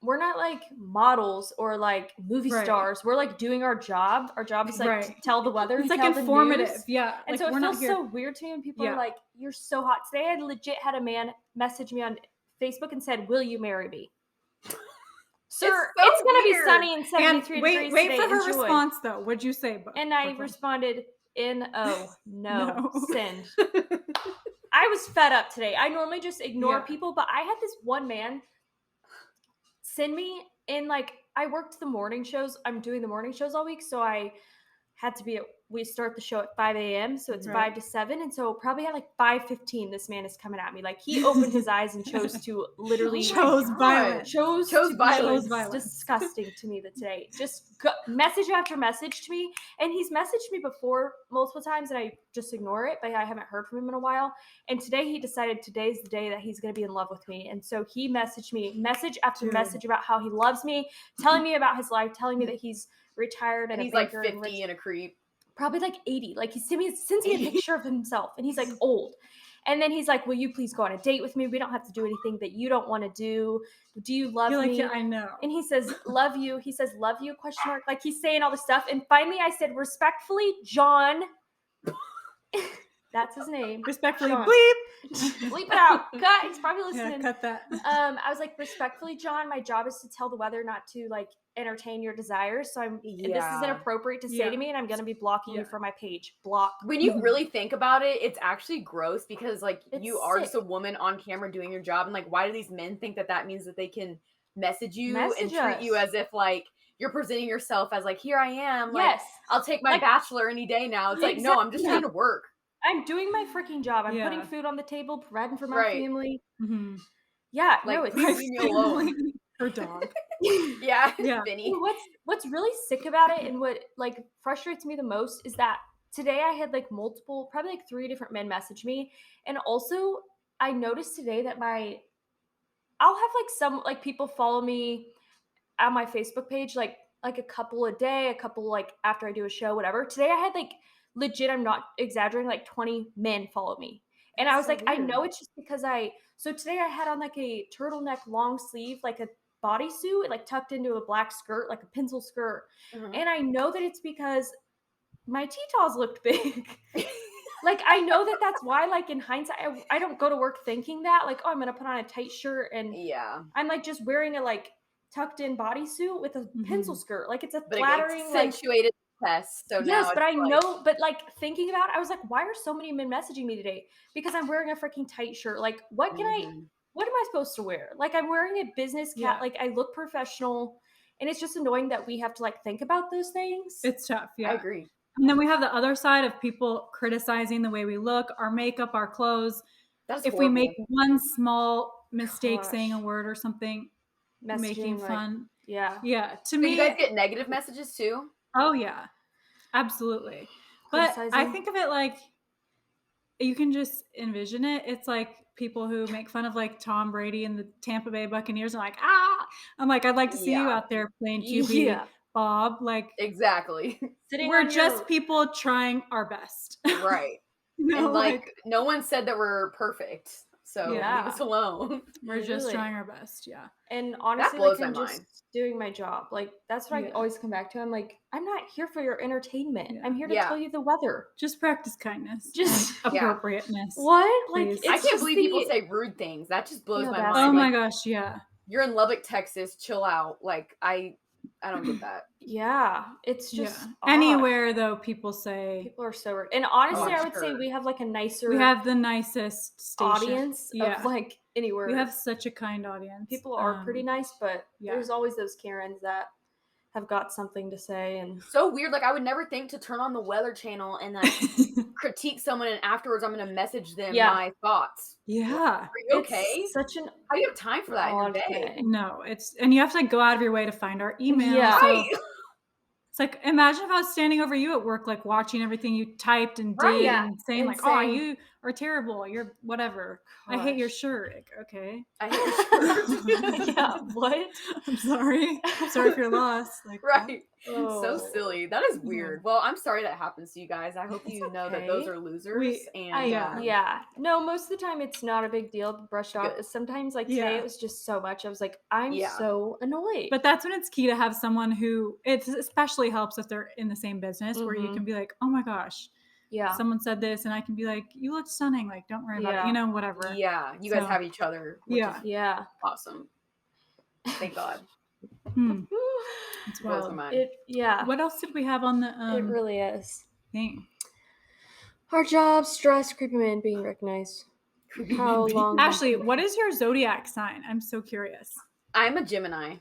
we're not like models or like movie
Right.
stars. We're like doing our job. Our job is like to
Right.
tell the weather.
It's
and
like
tell
informative.
The news.
Yeah.
And
like,
so it
we're not
feels
here.
so weird to me when people
Yeah.
are like, "You're so hot." Today I legit had a man message me on Facebook and said, "Will you marry me?" Sir,
so
it's gonna
weird.
be sunny and 73
And
degrees
wait
today.
for her
Enjoy.
response though. What'd you say?
And I
Brooklyn?
responded, "N-O, no,
No.
send." I was fed up today. I normally just ignore
Yeah.
people, but I had this one man send me in, like, I worked the morning shows. I'm doing the morning shows all week, so I had to be we start the show at 5 a.m., so it's
Right.
5 to 7, and so probably at like 5:15 this man is coming at me. Like, he opened his eyes and chose to literally
Chose violence.
chose
violence.
violence.
Disgusting to me today. Just message after message to me, and he's messaged me before multiple times, and I just ignore it. But I haven't heard from him in a while. And today he decided today's the day that he's going to be in love with me, and so he messaged me message after
Dude.
message about how he loves me, telling me about his life, telling me that he's retired and
And he's
a
like
banker
50
and rich.
and a creep.
Probably like 80. Like, he sends me a picture of himself, and he's like old. And then he's like, "Will you please go on a date with me? We don't have to do anything that you don't want to do. Do you love
You're like,
me?"
yeah, I know.
And he says, "Love you." He says, "Love you?" ? Like, he's saying all this stuff. And finally I said, "Respectfully, John." That's his name.
Respectfully,
John.
bleep.
Bleep it out. Cut. He's probably
Yeah,
listening.
cut that.
I was like, "Respectfully, John, my job is to tell the weather, not to like entertain your desires. So this is
Yeah.
inappropriate to say
Yeah.
to me, and I'm gonna be blocking you
Yeah.
from my page." Block.
When you really think about it, it's actually gross because like
It's
you are
sick.
just a woman on camera doing your job, and like why do these men think that that means that they can message you and
Message
treat you
us.
as if like you're presenting yourself as like, here I am, like
Yes.
I'll take my
Like-
bachelor any day now. It's like, no, I'm just
Exactly.
trying to work.
I'm doing my freaking job. I'm
Yeah.
putting food on the table, providing for my
Right.
family.
Mm-hmm.
Yeah,
Like,
no, it's
leave me alone.
Her dog.
Yeah,
Yeah.
Vinny.
what's really sick about it, and what like frustrates me the most, is that today I had like multiple, probably like 3 different men message me. And also I noticed today that I'll have like some like people follow me on my Facebook page, like a couple a day, a couple like after I do a show, whatever. Today I had like legit, I'm not exaggerating, like 20 men follow me. And I was
That's so
like, I
weird.
know it's just because so today I had on like a turtleneck long sleeve, like a bodysuit, like tucked into a black skirt, like a pencil skirt.
Mhm.
And I know that it's because my T-taws looked big. Like, I know that that's why, like, in hindsight, I don't go to work thinking that, like, oh, I'm going to put on a tight shirt, and
Yeah.
I'm, like, just wearing a, like, tucked-in bodysuit with a
Mhm.
pencil skirt. Like, it's a
But
flattering,
it
like,
accentuated the test. So now
yes, but I
it's like,
know, but, like, thinking about it, I was like, why are so many men messaging me today? Because I'm wearing a freaking tight shirt. Like, what am I supposed to wear? Like, I'm wearing a business
Yeah.
like, I look professional, and it's just annoying that we have to, like, think about those things.
It's tough. Yeah.
I agree.
And then we have the other side of people criticizing the way we look, our makeup, our clothes.
That's
If we
horrible.
make one small mistake
Gosh.
saying a word or something, making
Messaging, like,
fun.
yeah.
Yeah. To
So
me,
you guys get negative messages too?
oh yeah, absolutely. But I
Criticizing.
think of it like you can just envision it. It's like people who make fun of like Tom Brady and the Tampa Bay Buccaneers are like, ah. I'm like, I'd like to see you
Yeah.
out there playing QB,
Yeah.
Bob. Like,
Exactly.
Sitting
we're
on
just
your,
people trying our best.
Right.
You know,
And like no one said that we're perfect. So leave
Yeah.
us alone.
We're just
Really.
trying our best. Yeah.
And honestly,
blows
like, I'm
my
just
mind.
doing my job. Like, that's what I
Yeah.
always come back to. I'm like, I'm not here for your entertainment.
Yeah.
I'm here to
Yeah.
tell you the weather.
Just practice kindness.
Just-
and
Yeah.
appropriateness.
What? Like,
Please.
it's
I can't
just
believe people say rude things. That just blows
No,
my
that's-
mind.
Oh my
Like,
gosh, yeah.
you're in Lubbock, Texas. Chill out. Like, I don't get that.
Yeah, it's just
Yeah.
odd.
Anywhere though, people say
People are so rude. And honestly,
I'm
I would say
sure.
we have like a nicer
we have the nicest station.
audience
Yeah.
of like anywhere.
We have such a kind audience.
People are pretty nice, but
yeah.
there's always those Karens that have got something to say. And
So weird. Like, I would never think to turn on the Weather Channel and like critique someone, and afterwards I'm gonna message them
Yeah.
my thoughts.
Yeah.
Are you okay?
it's such an
How do you have time for that in your
odd
day?
thing.
No, and you have to like go out of your way to find our email.
Yeah.
So
Right.
it's like, imagine if I was standing over you at work, like watching everything you typed and did
Right.
Yeah.
and saying
And
like, oh,
saying-
you are terrible. You're whatever. I hate your
Gosh.
shirt. Like, okay.
I hate your shirt.
Yeah, what?
I'm sorry. Sorry for your loss. Like,
Right.
Oh.
So silly. That is weird. Well, I'm sorry that happens to you guys. I hope
It's
you know that
okay.
those are losers. And
yeah.
No, most of the time it's not a big deal to brush off.
Good.
Sometimes, like
Yeah.
today, it was just so much. I was like, I'm
Yeah.
so annoyed.
But that's when it's key to have someone who it especially helps if they're in the same business where you
Mhm.
can be like, oh my gosh,
yeah,
someone said this, and I can be like, you look stunning. Like, don't worry about it.
Yeah.
You know, whatever.
yeah, you guys
So-
have each other. Which
Yeah.
is
yeah.
awesome. Thank God.
Hmm. It's
Blows my
wild.
mind.
Yeah.
What else did we have on the
It really is.
thing?
Our job, stress, creepy man being recognized. How long?
Ashley, what is your zodiac sign? I'm so curious.
I'm a Gemini.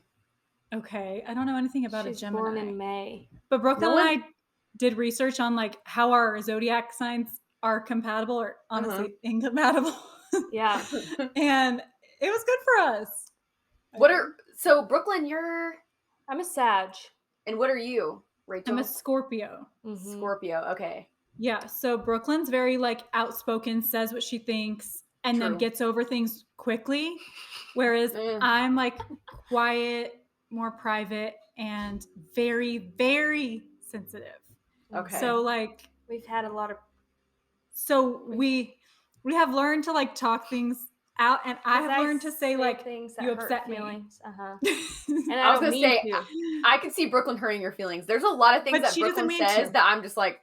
Okay, I don't know anything about
She's
a Gemini.
born in May.
But Brooklyn
No
and
one-
I did research on like how our zodiac signs are compatible or honestly incompatible.
Yeah.
And it was good for us.
So Brooklyn, you're,
I'm a Sag.
and what are you, Rachel?
I'm a Scorpio.
Mhm.
Scorpio. Okay.
Yeah, so Brooklyn's very like outspoken, says what she thinks, and then
True.
gets over things quickly. Whereas
Mm.
I'm like quiet, more private, and very, very sensitive.
Okay.
So like
We've had a lot of.
we have learned to like talk things out, and I have learned to say like
things that
you
hurt
upset me.
feelings. And
I was
don't
gonna
mean
say,
to.
I can see Brooklyn hurting your feelings. There's a lot of things
But
that
she doesn't
Brooklyn
mean
says
to.
that I'm just like,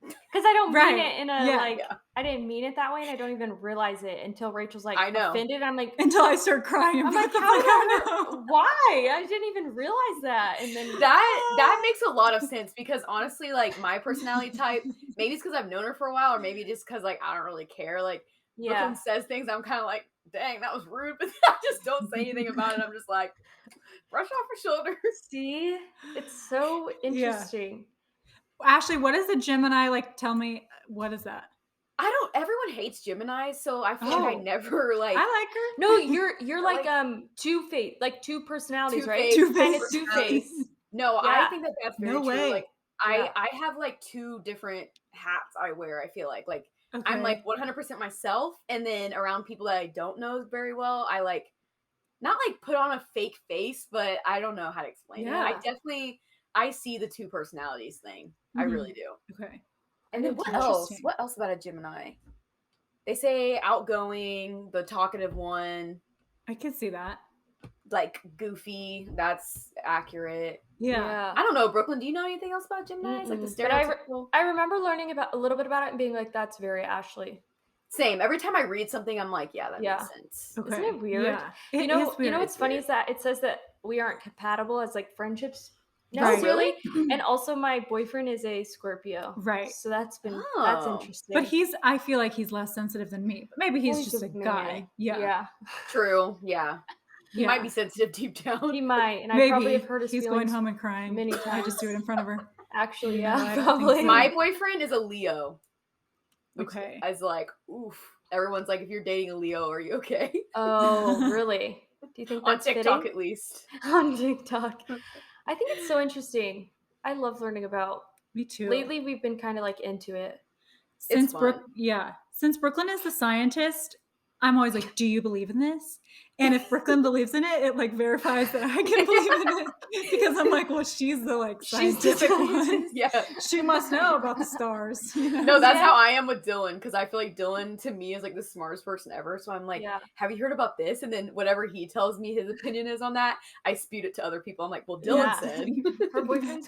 Because I don't
Right.
mean it in a
Yeah.
like.
Yeah.
I didn't mean it that way, and I don't even realize it until Rachel's like
I know.
offended. I'm like,
Until I start crying.
I'm like,
Brooklyn's
how
"Oh,
did I
no."
why? I didn't even realize that. And then
that makes a lot of sense because honestly, like my personality type, maybe it's because I've known her for a while, or maybe just because like I don't really care. Like
yeah,
Brooklyn says things, I'm kind of like, dang, that was rude, but I just don't say anything about it. I'm just like, brush off your shoulders.
see, it's so interesting.
Ashley, what is a Gemini like? Tell me, what is that?
Everyone hates Gemini, so I feel like I
Oh.
never like.
I like her.
No, you're like
Like-
two-faced, like two personalities,
Two-faced.
right? Kind of
Two-faced.
two-faced.
No,
Yeah.
I think that's very
No
true.
way.
Like
Yeah.
I have like two different hats I wear. I feel like I'm
Okay.
like 100% myself, and then around people that I don't know very well, I like not like put on a fake face, but I don't know how to explain it.
Yeah.
I see the two personalities thing. I
Mhm.
really do.
Okay.
And then
That's
what else?
interesting.
What else about a Gemini? They say outgoing, the talkative one,
I can see that.
like goofy. That's accurate.
Yeah.
I don't know, Brooklyn. Do you know anything else about Geminis? Like the
Mm-mm. But I
stereotypical.
I remember learning about a little bit about it and being like, that's very Ashley.
Same. Every time I read something, I'm like, yeah, that
Yeah.
makes sense.
Okay.
Isn't it weird?
Yeah. It
You know
is weird.
what's funny is that it says that we aren't compatible as like friendships
Right.
necessarily. And also my boyfriend is a Scorpio.
Right.
So that's that's
Oh.
interesting.
But I feel like he's less sensitive than me. But maybe he's
Well,
just a
man.
guy. Yeah.
Yeah.
True. Yeah. He
Yeah.
might be sensitive deep down.
He might. And I
Maybe
probably have heard his
he's
feelings
going home and crying.
many
I just do it in front of her.
Actually,
No, I
yeah,
don't think
probably.
so.
My boyfriend is a Leo. Which
Okay.
is like, oof. Everyone's like, if you're dating a Leo, are you okay?
Oh, really? Do you think
On
that's
TikTok,
fitting?
at least.
On TikTok. I think it's so interesting. I love learning about.
Me too.
Lately, we've been kind of like into it.
Since
fun.
Since Brooklyn is the scientist, I'm always like, do you believe in this? And if Brooklyn believes in it, it like verifies that I can believe in it because I'm like, well, she's the like scientific one.
Yeah.
She must know about the stars. You know?
No, that's
Yeah.
how I am with Dylan, because I feel like Dylan to me is like the smartest person ever. So I'm like,
Yeah.
have you heard about this? And then whatever he tells me his opinion is on that, I spewed it to other people. I'm like, well, Dylan
Yeah.
said.
Her boyfriend's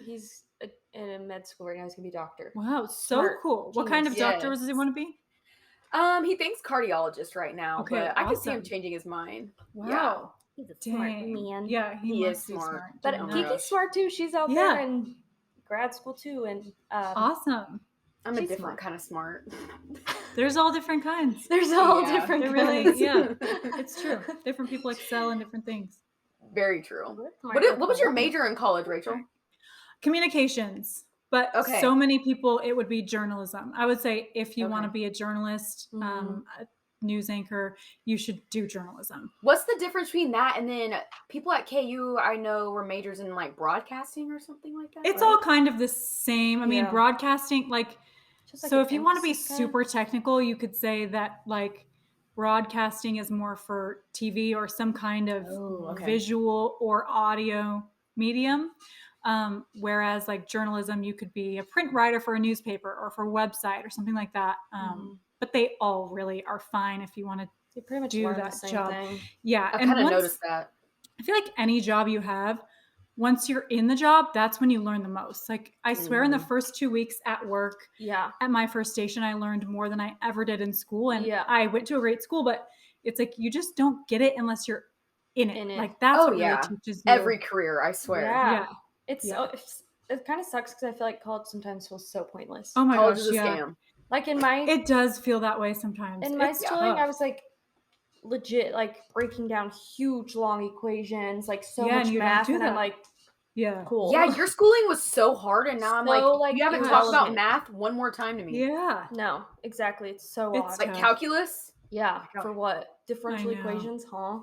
he's in a med school right now. He's gonna be a doctor.
Wow, so
Smart.
cool. What kind of
Genius.
doctor does he want to be?
He thinks cardiologist right now,
Okay,
but I could see him
awesome.
changing his mind.
Wow.
He's a smart
Dang.
man.
Yeah,
He
must
is
be
smart.
But
Oh my
Kiki's
gosh.
smart too. She's out
Yeah.
there in grad school too, and
Awesome.
I'm a
She's
different
smart.
kind of smart.
There's all different kinds.
there's all
Yeah.
different
There really,
kinds.
yeah, it's true. Different people excel in different things.
Very true.
Smart
What was your
people.
major in college, Rachel?
Communications. But
Okay.
so many people, it would be journalism. I would say if you want to
Okay.
be a journalist,
Mhm.
a news anchor, you should do journalism.
What's the difference between that and then people at KU I know were majors in like broadcasting or something like that?
It's
right?
all kind of the same. I mean,
Yeah.
broadcasting, like,
Just like
so
an
if you want to be
emphasis kinda?
super technical, you could say that like broadcasting is more for TV or some kind of
Oh, okay.
visual or audio medium. Whereas like journalism, you could be a print writer for a newspaper or for a website or something like that.
Mhm.
But they all really are fine if you want to
You pretty much
do
learn
that
the same
job.
thing.
Yeah.
I
and
kind of
once-
noticed that.
I feel like any job you have, once you're in the job, that's when you learn the most. Like I swear in the first 2 weeks at work,
Yeah.
at my first station, I learned more than I ever did in school. And
Yeah.
I went to a great school, but it's like you just don't get it unless you're in it.
In it.
Like that's
Oh,
what
yeah.
really teaches you.
Every career, I swear.
Yeah.
Yeah.
It kind of sucks because I feel like college sometimes feels so pointless.
Oh my
College
gosh,
is a
yeah.
scam.
Like in my
It does feel that way sometimes.
in my
It's
schooling,
tough.
I was like legit like breaking down huge long equations, like so
Yeah,
much
and you don't
math,
do
and I'm
that.
like,
Yeah.
cool.
Yeah, your schooling was so hard, and now I'm
So,
like,
like,
you haven't talked about
intelligent.
math one more time to me.
Yeah.
No, exactly. It's so
It's
odd.
Like
tough.
calculus.
Yeah,
God.
for what? Differential
I know.
equations, huh?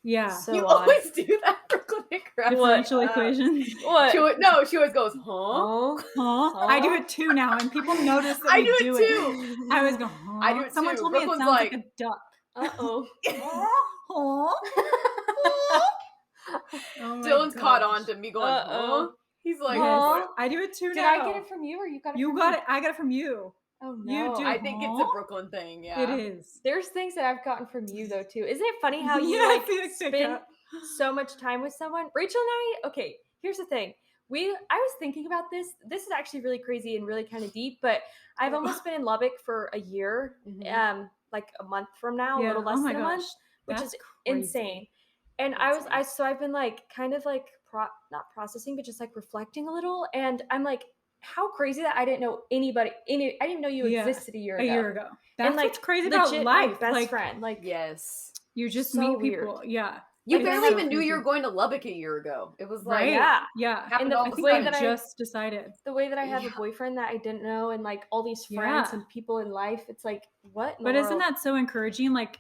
Yeah.
So
You
odd.
always do that, Brooklyn and Rachael.
Differential equations.
What?
She always goes, huh?
Oh,
Huh? I do it too now, and people notice that
I
we
do
do
it too.
I always go, huh?
I do it
Someone
too.
told me it
Brooklyn's
sounds like
like-
a duck.
Uh-oh.
Huh? Oh my
Dylan's caught
gosh.
on to me going,
Uh-oh.
huh? He's like,
Yes,
Huh?
I do it too
Did
now.
I get it from you or you got it
You
from
got
me?
it. I got it from you.
Oh
You
no.
do.
I think it's a
Huh?
Brooklyn thing, yeah.
It is.
There's things that I've gotten from you though too. Isn't it funny how you
Yes,
like
you pick
spend
up.
so much time with someone? Rachel and I, okay, here's the thing. I was thinking about this. This is actually really crazy and really kind of deep, but I've almost been in Lubbock for a year.
Mhm.
Like a month from now, a
Yeah.
little less
Oh my
than a month,
gosh.
which
That's
is
crazy.
insane. And
That's
so I've been like kind of like not processing, but just like reflecting a little. And I'm like, how crazy that I didn't know I didn't even know you
Yeah.
existed a year
A
ago.
year ago. That's
and like
what's crazy
legit
about life.
my best
like,
friend. Like
Yes.
You just
So
meet
weird.
people. Yeah.
You
Like,
barely
so
even knew you
crazy.
were going to Lubbock a year ago. It was like,
Right.
Yeah.
Yeah.
happened
the
all
I
of a
think
way
I
that I-
just decided.
the way that I have a
Yeah.
boyfriend that I didn't know and like all these friends
Yeah.
and people in life, it's like what in
But
the
isn't
world?
that so encouraging? Like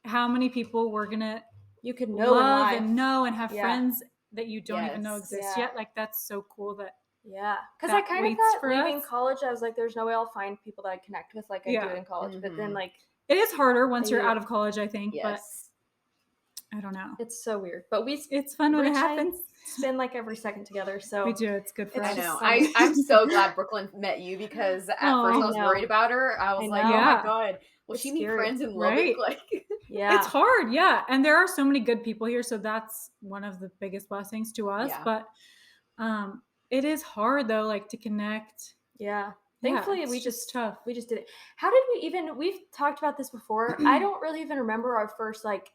how many people we're gonna
you could know in
love
life.
and know and have
Yeah.
friends that you don't even know
Yes.
exist
Yeah.
yet. Like that's so cool that
Yeah, because I
that
kind of
waits
thought
for
leaving
us.
college, I was like, there's no way I'll find people that I connect with like I
Yeah.
do in college. But then
Mhm.
like
it is harder once
A
you're
year.
out of college, I think.
yes.
But I don't know.
it's so weird. But we
It's fun when it
Rich and I
happens.
spend like every second together. So
We do. It's good for
It's
I
us.
just
know.
funny.
I'm so glad Brooklyn met you because at
Aw.
first I
I
was
know.
worried about her. I was
I
like,
know.
oh
Yeah.
my god, will
It's
she meet
scary.
friends in Lubbock?
Right.
Like,
yeah,
It's hard, yeah. And there are so many good people here, so that's one of the biggest blessings to us.
Yeah.
But it is hard though, like to connect.
yeah.
Yeah,
Thankfully,
it's
we
just
just
tough.
we just did it. How did we even? We've talked about this before. I don't really even remember our first like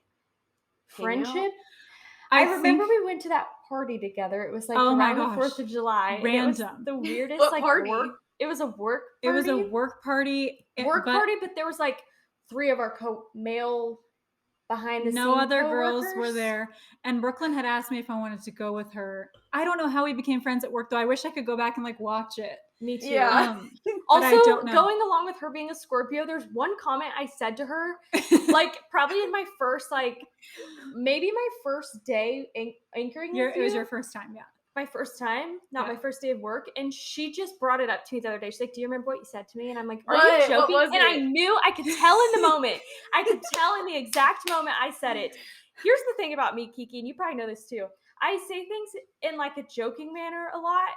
Hangout?
friendship. I remember
think
we went to that party together. It was like
Oh my
around the
gosh.
4th of July. and it was
Random.
the weirdest
What
like
party?
work. It was a work
it was a
party.
work party.
Work
but
party, but there was like 3 of our male behind the
no
scene
other girls were
coworkers.
there. And Brooklyn had asked me if I wanted to go with her. I don't know how we became friends at work though. I wish I could go back and like watch it.
Me too.
Yeah.
But I
Also,
don't know.
going along with her being a Scorpio, there's one comment I said to her, like probably in my first, like maybe my first day anchoring with
It was
you.
your first time, yeah.
my first time, not my first day of work, and she just brought it up to me the other day. She's like, "Do you remember what you said to me?" And I'm like, "Are you joking?" And I knew, I could tell in the moment. I could tell in the exact moment I said it. Here's the thing about me, Kiki, and you probably know this too. I say things in like a joking manner a lot,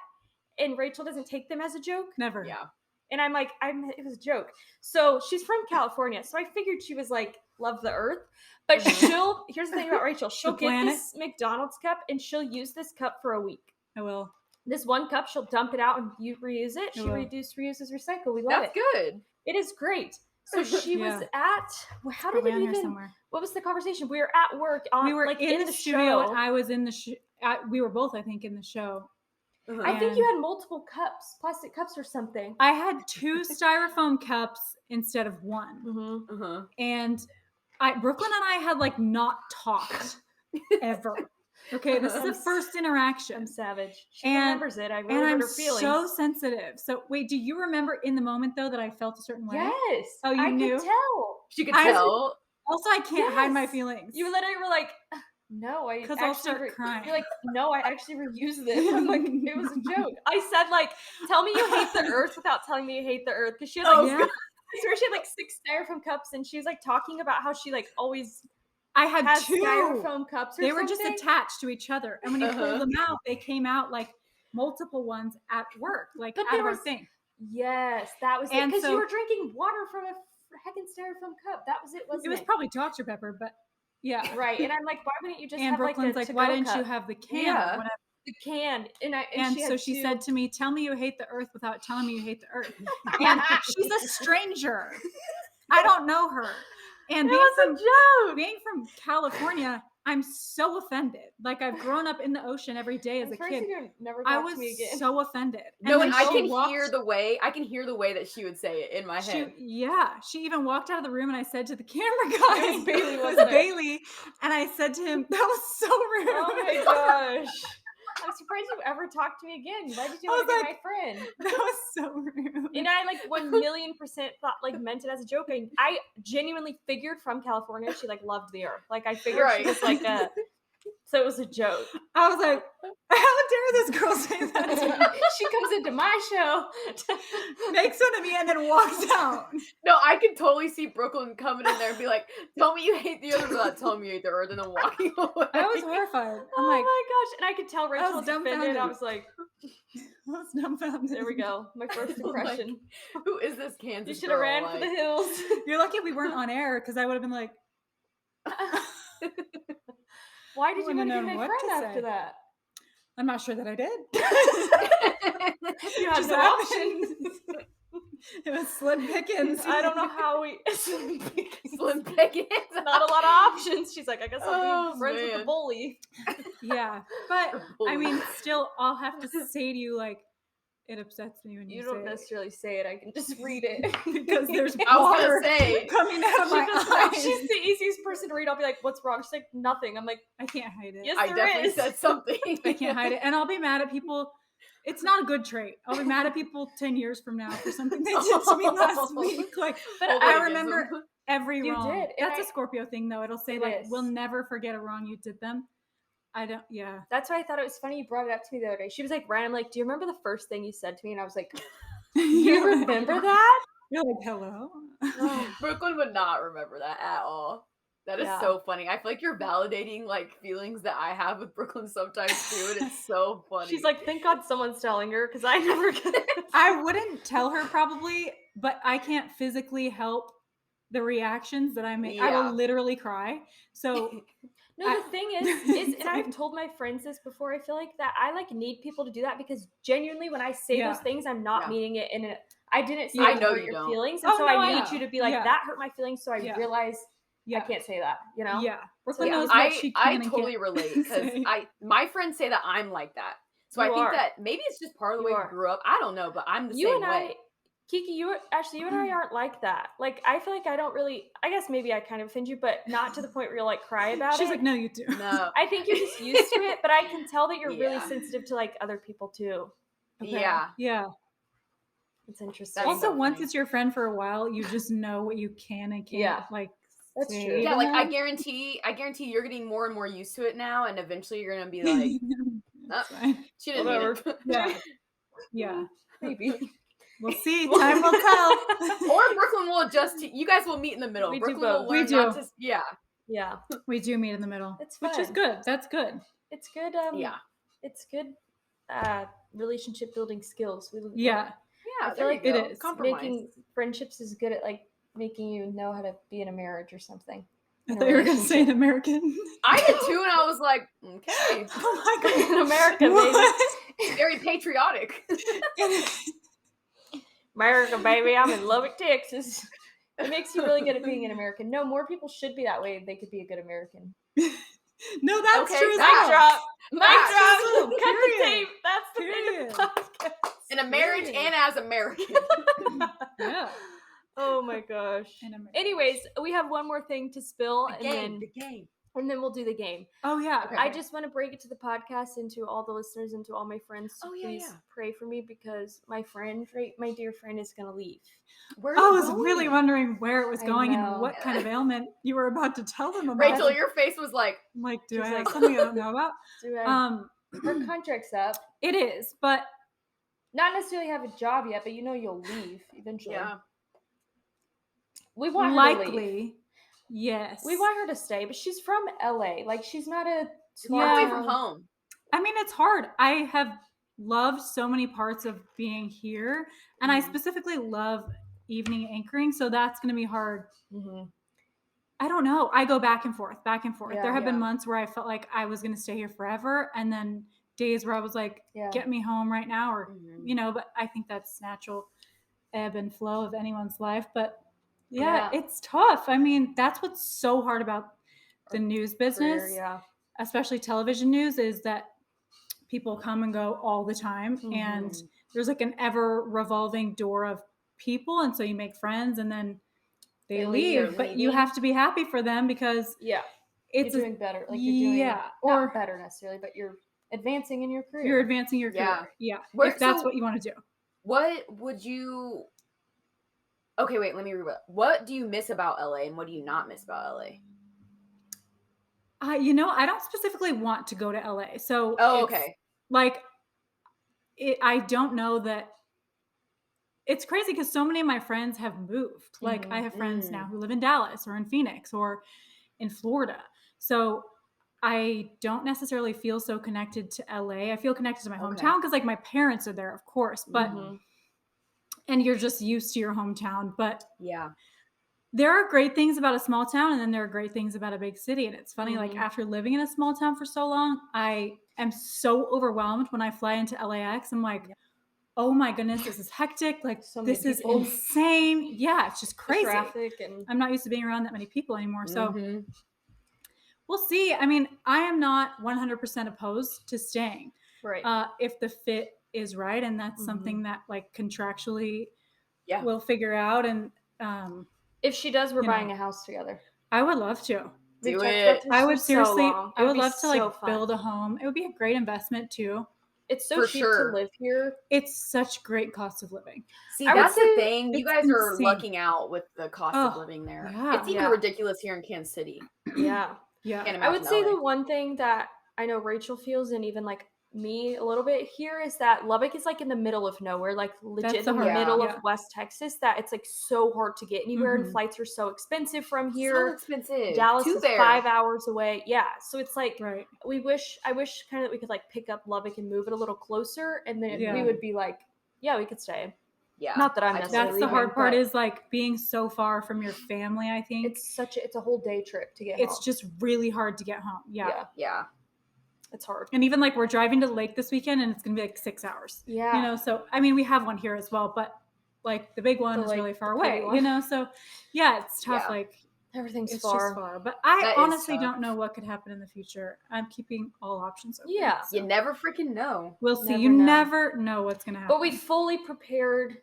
and Rachel doesn't take them as a joke.
Never.
Yeah.
And I'm like, it was a joke. So she's from California, so I figured she was like, love the earth. But here's the thing about Rachel. She'll get this McDonald's cup and she'll use this cup for a week.
I will.
This one cup, she'll dump it out and reuse it. She reuses, recycle. We love it.
That's good.
It is great. So she was at, how did it even, what was the conversation? We were at work we were like in the studio.
I was in the we were both, I think, in the show.
I think you had multiple cups, plastic cups or something.
I had 2 styrofoam cups instead of 1. And Brooklyn and I had like not talked ever. Okay, this is the first interaction.
I'm savage. She remembers it. I really hurt her feelings.
So sensitive. So wait, do you remember in the moment though that I felt a certain way?
Yes.
Oh, you knew?
I could tell.
She could tell.
Also, I can't hide my feelings.
You literally were like, no,
because I'll start crying.
You're like, no, I actually reused this. I'm like, it was a joke. I said like, tell me you hate the earth without telling me you hate the earth, because she had like, I swear she had like 6 styrofoam cups, and she was like talking about how she like always.
I had 2
styrofoam cups.
They were just attached to each other, and when you pulled them out, they came out like multiple ones at work, like out of our thing.
Yes, that was it. Because you were drinking water from a heckin' styrofoam cup. That was it, wasn't it?
It was probably Dr. Pepper, but. Yeah.
Right. And I'm like, why wouldn't you just
have
Brooklynn's
like why didn't you have the can or whatever?
The can.
And so she said to me, tell me you hate the earth without telling me you hate the earth. And she's a stranger. I don't know her. And being from California, I'm so offended. Like, I've grown up in the ocean every day as a kid. I was so offended.
No, and I can hear the way that she would say it in my head.
She even walked out of the room, and I said to the camera guy, it was Bailey, and I said to him, that was so rude.
Oh my gosh. I'm surprised you ever talked to me again. Why did you want to be my friend?
That was so rude.
And I like 1,000,000% thought like meant it as a joke. I genuinely figured from California she like loved the earth. Like I figured she was like so it was a joke.
I was like, how dare this girl say that to me?
She comes into my show,
makes fun of me, and then walks out.
No, I can totally see Brooklyn coming in there and be like, tell me you hate the earth without telling me you hate the earth, and then walking away.
I was horrified. I'm
oh
like,
my gosh. And I could tell Rachel was offended. I was like,
I was dumbfounded.
There we go. My first impression.
Like, who is this Kansas
You should have ran for the hills.
You're lucky we weren't on air, because I would have been like,
why did you want to be my friend after that?
I'm not sure that I did.
You had no options.
It was slim pickings.
I don't know how we
slim pickings.
Not a lot of options. She's like, I guess I'll be friends with the bully.
Yeah, but I mean, still, I'll have to say to you, like, it upsets me when you
don't necessarily say it. I can just read it
because there's water coming out of my eyes.
She's the easiest person to read. I'll be like, "What's wrong?" She's like, "Nothing." I'm like,
I can't hide it.
Yes,
I definitely said something.
I can't hide it, and I'll be mad at people. It's not a good trait. I'll be mad at people 10 years from now for something they did to me last week. Like, but I remember every wrong. You did. That's a Scorpio thing, though. It'll say like, "We'll never forget a wrong you did them." I don't,
That's why I thought it was funny you brought it up to me the other day. She was like, random, like, do you remember the first thing you said to me? And I was like, you remember that?
You're like, hello?
Brooklyn would not remember that at all. That is so funny. I feel like you're validating, like, feelings that I have with Brooklyn sometimes, too, and it's so funny.
She's like, thank God someone's telling her, because I never get
I wouldn't tell her, probably, but I can't physically help the reactions that I make. I will literally cry. So...
No, the thing is, and I've told my friends this before, I feel like that I like need people to do that, because genuinely when I say those things, I'm not meaning it in I didn't say it to hurt your feelings. And so I need you to be like, that hurt my feelings, so I realize I can't say that, you know?
Yeah.
Brooklyn knows what she can I totally relate, because my friends say that I'm like that. So I think that maybe it's just part of the way we grew up. I don't know, but I'm the same way.
Kiki, Ashley, you and I aren't like that. Like, I feel like I don't really, I guess maybe I kind of offend you, but not to the point where you'll like cry about it.
She's like, no, you do.
No.
I think you're just used to it, but I can tell that you're really sensitive to like other people too.
Okay. Yeah. Yeah.
It's interesting.
Also, once it's your friend for a while, you just know what you can and can't like.
That's true.
Yeah, like I guarantee you're getting more and more used to it now, and eventually you're gonna be like,
It's fine.
She didn't mean it.
Yeah. Yeah.
Maybe.
We'll see. Time will tell.
Or Brooklyn will adjust to, you guys will meet in the middle.
We do
Brooklyn will
both.
learn
We
not
do.
to, yeah.
Yeah.
We do meet in the middle.
It's
which is
fun.
good. That's good.
It's good.
Yeah.
It's good. Relationship building skills.
Yeah.
Yeah,
I feel
there
like
you go.
it is.
Compromise.
making friendships is good at like making you know how to be in a marriage or something.
I
In a
thought you were going to say an
relationship.
American.
I did too, and I was like, okay.
Oh my God.
In America, baby.
What?
Very patriotic.
America, baby. I'm in Lubbock, Texas. It makes you really good at being an American. No, more people should be that way if they could be a good American.
No, that's
Okay,
true. as
mic
well.
drop. Mic
Facts.
drop.
True.
Cut the
Period.
tape. That's the name of the podcast.
In a marriage
Period.
and as American.
Yeah.
Oh my gosh.
In a marriage.
Anyways, we have one more thing to spill,
The game.
and then we'll do the game.
Oh yeah.
Okay.
I just want to break it to the podcast and to all the listeners and to all my friends to
Oh, yeah,
please
yeah.
pray for me because my dear friend is gonna leave.
Where are
I
you
was
going?
really wondering where it was
I
going
know.
and what kind of ailment you were about to tell them about.
Rachel, your face was like,
I'm like, do
She's
I have
like-
something I don't know about?
So her
Um,
contract's up.
it is, but
Not necessarily have a job yet, but you'll leave eventually.
yeah.
We want her to leave.
likely, yes.
We want her to stay, but she's from LA. Like she's not a small
Far away
town.
from home.
I mean, it's hard. I have loved so many parts of being here, and I
Mhm.
specifically love evening anchoring, so that's going to be hard.
Mhm.
I don't know. I go back and forth, back and forth.
Yeah,
There have been
yeah.
months where I felt like I was going to stay here forever, and then days where I was like,
Yeah.
get me home right now, or,
Mhm.
but I think that's natural ebb and flow of anyone's life. But yeah,
Yeah.
it's tough. I mean, that's what's so hard about the news business,
Career, yeah.
especially television news, is that people come and go all the time. And
Mhm.
there's like an ever revolving door of people. And so you make friends and then they
They
leave,
leave.
but you have to be happy for them because
Yeah.
it's
You're doing better. Like you're doing
yeah,
or
or
better necessarily, but you're advancing in your career.
you're advancing your
Yeah.
career. Yeah.
Where-
if that's
so-
what you want to do.
What would you... Okay, wait, let me read. What do you miss about LA and what do you not miss about LA?
I don't specifically want to go to LA. So
Oh,
it's,
okay.
like I don't know that it's crazy because so many of my friends have moved. Like I have friends now who live in Dallas or in Phoenix or in Florida. So I don't necessarily feel so connected to LA. I feel connected to my
Okay.
hometown because like my parents are there, of course, but
Mhm.
and you're just used to your hometown. But
Yeah.
there are great things about a small town and then there are great things about a big city. And it's funny, like
Mhm.
after living in a small town for so long, I am so overwhelmed when I fly into LAX. I'm like, oh my goodness, this is hectic. Like
So many
this is
people.
insane. Yeah, it's just
The
crazy.
traffic and
I'm not used to being around that many people anymore. So
Mhm.
we'll see. I mean, I am not 100% opposed to staying
right.
if the fit is right. And that's
Mhm.
something that like contractually
Yeah.
we'll figure out. And
If she does, we're
you know.
buying a house together.
I would love to.
We've
Do
talked
it.
about this
I
for
would
so
seriously,
long.
I
It
would
be
love to like
so fun.
build a home. It would be a great investment too.
It's so
For
cheap
sure.
to live here.
It's such great cost of living.
See,
I would
that's the
say
thing. You
it's
guys are
insane.
lucking out with the cost of
Oh,
living there.
yeah.
It's even
Yeah.
ridiculous here in Kansas City.
Yeah.
Yeah.
Can't
I would
imagine
say
LA.
the one thing that I know Rachel feels, and even like me a little bit here, is that Lubbock is like in the middle of nowhere, like legit
the
in the
hard-
middle
yeah.
of West Texas, that it's like so hard to get anywhere, and
Mhm.
flights are so expensive from
So
here.
expensive.
Dallas
Two
is
there.
5 hours away. Yeah. So it's like
Right.
I wish kind of that we could like pick up Lubbock and move it a little closer, and then
Yeah.
we would be like, yeah, we could stay.
Yeah.
Not that I'm
I
necessarily
That's the
leaving,
hard part
but
is like being so far from your family, I think.
it's a whole day trip to get
It's
home.
just really hard to get home. Yeah.
Yeah,
Yeah.
it's hard.
And even like we're driving to the lake this weekend and it's going to be like 6 hours.
Yeah.
So I mean, we have one here as well, but like the big one
The
is
lake,
really far
the pretty
away,
one.
So yeah, it's tough.
Yeah.
Like
Everything's
it's
far.
just far. But I
That is
honestly
tough.
don't know what could happen in the future. I'm keeping all options open.
Yeah.
You never freaking know.
We'll see.
Never
You
know.
never know what's going to happen.
But we fully prepared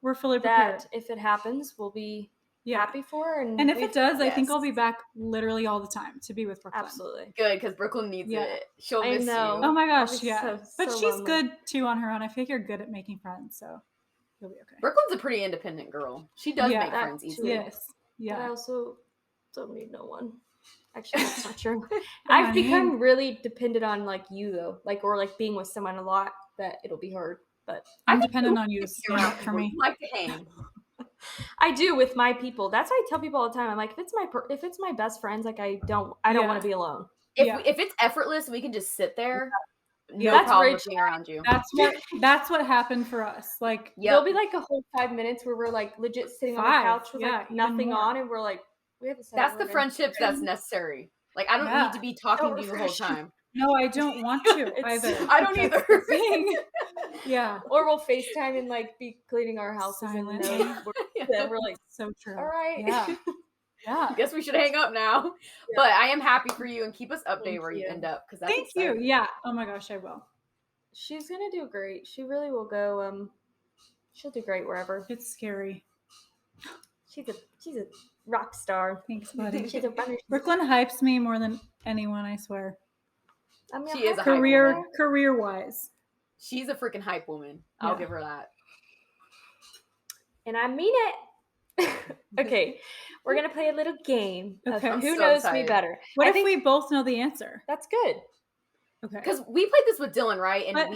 we're fully prepared.
that if it happens, we'll be
Yeah.
happy for. And
And if
we've-
it does, I think
yes.
I'll be back literally all the time to be with Brooklyn.
absolutely.
Good, because Brooklyn needs
Yeah.
it. She'll
I
miss
know.
Oh
you.
my gosh,
I'll be
yeah.
so-
But
so
she's
lonely.
good too on her own. I feel like you're good at making friends, so you'll be okay.
Brooklyn's a pretty independent girl. She does
Yeah.
make friends
That
easily.
too.
Yes.
But I
Yeah.
also don't need no one. Actually, that's not true.
Yeah,
I've
I mean-
become really dependent on like you though, like or like being with someone a lot. That it'll be hard, but
I'm dependent on you to
Be
stand
around
up for
people.
me.
You like to hang.
I do with my people. That's why I tell people all the time. I'm like, if it's my best friends, like I don't
Yeah.
want to be alone.
If it's effortless, we can just sit there. No
That's
problem with
Rachel.
being around you.
That's what happened for us. Like,
There'll be like a whole 5 minutes where we're like legit sitting on the
5,
couch with
yeah,
like
even
nothing
more.
on, and we're like, we have to.
That's the friendships that's necessary. Like I don't
Yeah.
need to be talking
So
to you the whole
refreshing.
time.
no, I don't want to either.
I don't
That's
either.
the thing. Yeah.
Or we'll FaceTime and like be cleaning our houses and
Silently.
then we're like,
So true.
all right.
Yeah. Yeah.
I guess we should hang up now.
Yeah.
But I am happy for you and keep us updated
Thank
where you
you.
end up because that's
Thank
exciting.
you. Yeah. Oh my gosh, I will.
She's gonna do great. She really will go. She'll do great wherever.
It's scary.
She's a rock star.
Thanks, buddy.
She's a runner.
Brooklyn hypes me more than anyone, I swear.
I mean,
She is a hype
Career wise.
She's a freaking hype woman. I'll
Yeah.
give her that.
and I mean it. Okay, we're gonna play a little game. Of
Okay. I'm
who
so
knows
excited.
me better?
What
I
if
think
we both know the answer?
that's good.
Okay.
Because we played this with Dylan, right? And
But-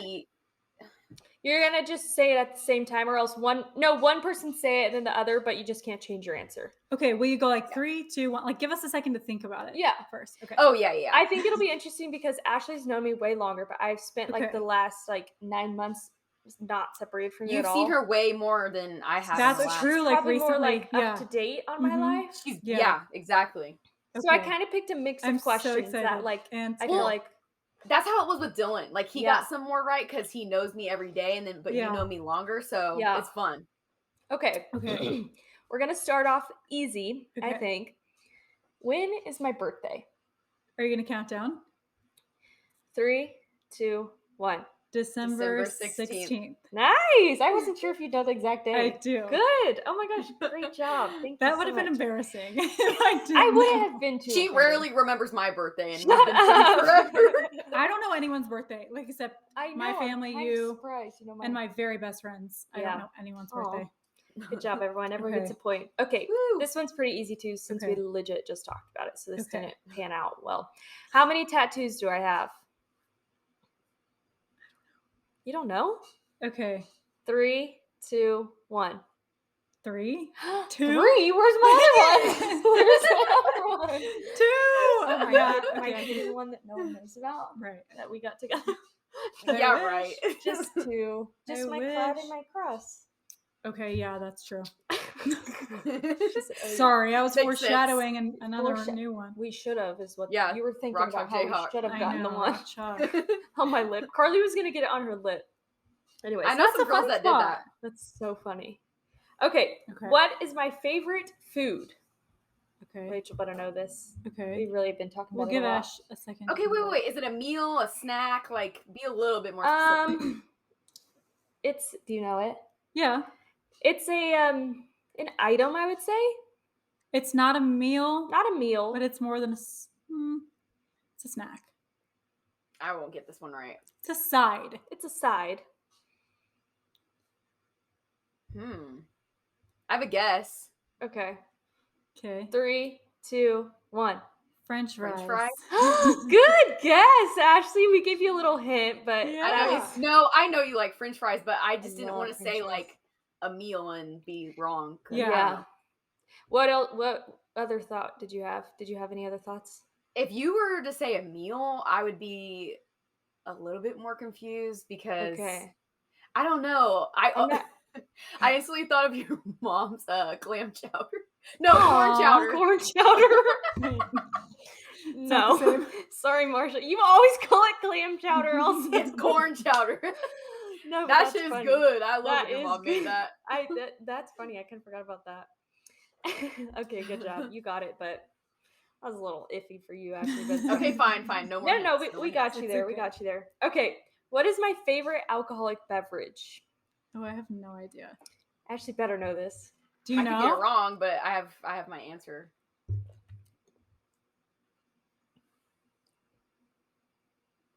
You're gonna just say it at the same time, or else one person say it and then the other, but you just can't change your answer.
Okay, will you go like 3, 2, 1? Like, give us a second to think about it.
Yeah.
First. Okay.
Oh yeah.
I think it'll be interesting because Ashley's known me way longer, but I've spent like
Okay.
the last like 9 months not separated from you
You've
at all.
seen her way more than I have.
That's
in the last-
true. Like
Probably
recently,
more like
yeah.
up to date on my
Mhm.
life.
She's
Yeah.
yeah, exactly.
So I
Okay.
kind of picked a mix
I'm
of
so
questions
excited.
that like
And
I feel
Well,
like
That's how it was with Dylan. Like he
Yeah.
got some more right because he knows me every day, and then but
Yeah.
you know me longer, so
Yeah.
it's fun.
okay.
Okay.
We're gonna start off easy, I
Okay.
think. When is my birthday?
Are you gonna count down?
3, 2, 1.
December
December
16th.
Nice. I wasn't sure if you'd know the exact
I
day.
do.
Good. Oh my gosh, great job. Thank you.
That
so
would have been
much.
embarrassing if I did.
I wouldn't have been too.
She
offended.
rarely remembers my birthday, and we've
Shut
been friends
up.
forever.
I don't know anyone's birthday, like except
I know,
my
I'm
family,
kind of
you,
surprised, you know,
and my very best friends. I
Yeah.
don't know anyone's
Aw.
birthday.
Good job, everyone. Everyone gets a
Okay.
point. Okay,
Woo.
this one's pretty easy too, since
Okay.
we legit just talked about it. So this
Okay.
didn't pan out well. How many tattoos do I have? You don't know?
Okay.
3, 2, 1.
3, 2.
3? Where's my other one? Where's my other one?
2.
Oh my
Yeah,
god, my
okay.
hidden one that no one knows about
Right.
that we got together.
I
Yeah,
wish.
right.
Just 2. Just
I
my cloud
wish.
and my cross.
Okay, yeah, that's true.
Sorry.
Sorry, I was
Makes
foreshadowing another
Foresha-
new one.
We should have, is what
Yeah,
you were thinking
Rock
about.
Chalk
How we
Jayhawk.
should have
I
gotten the
know,
one
Rock Chalk.
on my lip. Carly was gonna get it on her lip. Anyways,
I know
That's
some
a
girls
fun
that
spot.
did that.
that's so funny. Okay,
Okay.
what is my favorite food?
Okay.
Rachel better know this. We
Okay.
really have been talking
We'll
about
give
it a lot.
Ash a second. to
Okay,
think
wait.
about it.
Is it a meal, a snack? Like, be a little bit more specific.
It's. Do you know it?
Yeah.
It's a an item, I would say.
It's not a meal,
Not a meal.
but it's more than it's a snack.
I won't get this one right.
It's a side.
It's a side.
I have a guess.
Okay.
Okay.
3, 2, 1.
French fries.
French fries?
Good guess, Ashley. We gave you a little hint, but
Yeah.
I know
Yeah.
No, I know you like French fries, but I just didn't
love
want to
French
say
fries.
like a meal and be wrong. 'cause-
Yeah.
Yeah. What else? What other thought did you have? Did you have any other thoughts?
If you were to say a meal, I would be a little bit more confused because
Okay.
I don't know.
I'm not-
I instantly thought of your mom's clam chowder. No, corn
Aw,
chowder.
Corn chowder.
not the
No. Sorry, Marsha. You always call it clam chowder also.
It's corn chowder.
No, but
That
that's
shit is
funny.
good. I love
That
it. Your
is
mom made
good.
that.
That's funny. I kind of forgot about that. Okay, good job. You got it, but that was a little iffy for you, actually. But
Okay, fine. No more.
No,
hints,
we
hints.
got you
It's
there. We
okay.
got you there. Okay, what is my favorite alcoholic beverage?
Oh, I have no idea.
I actually better know this.
Do you
I
know?
could get it wrong, but I have my answer.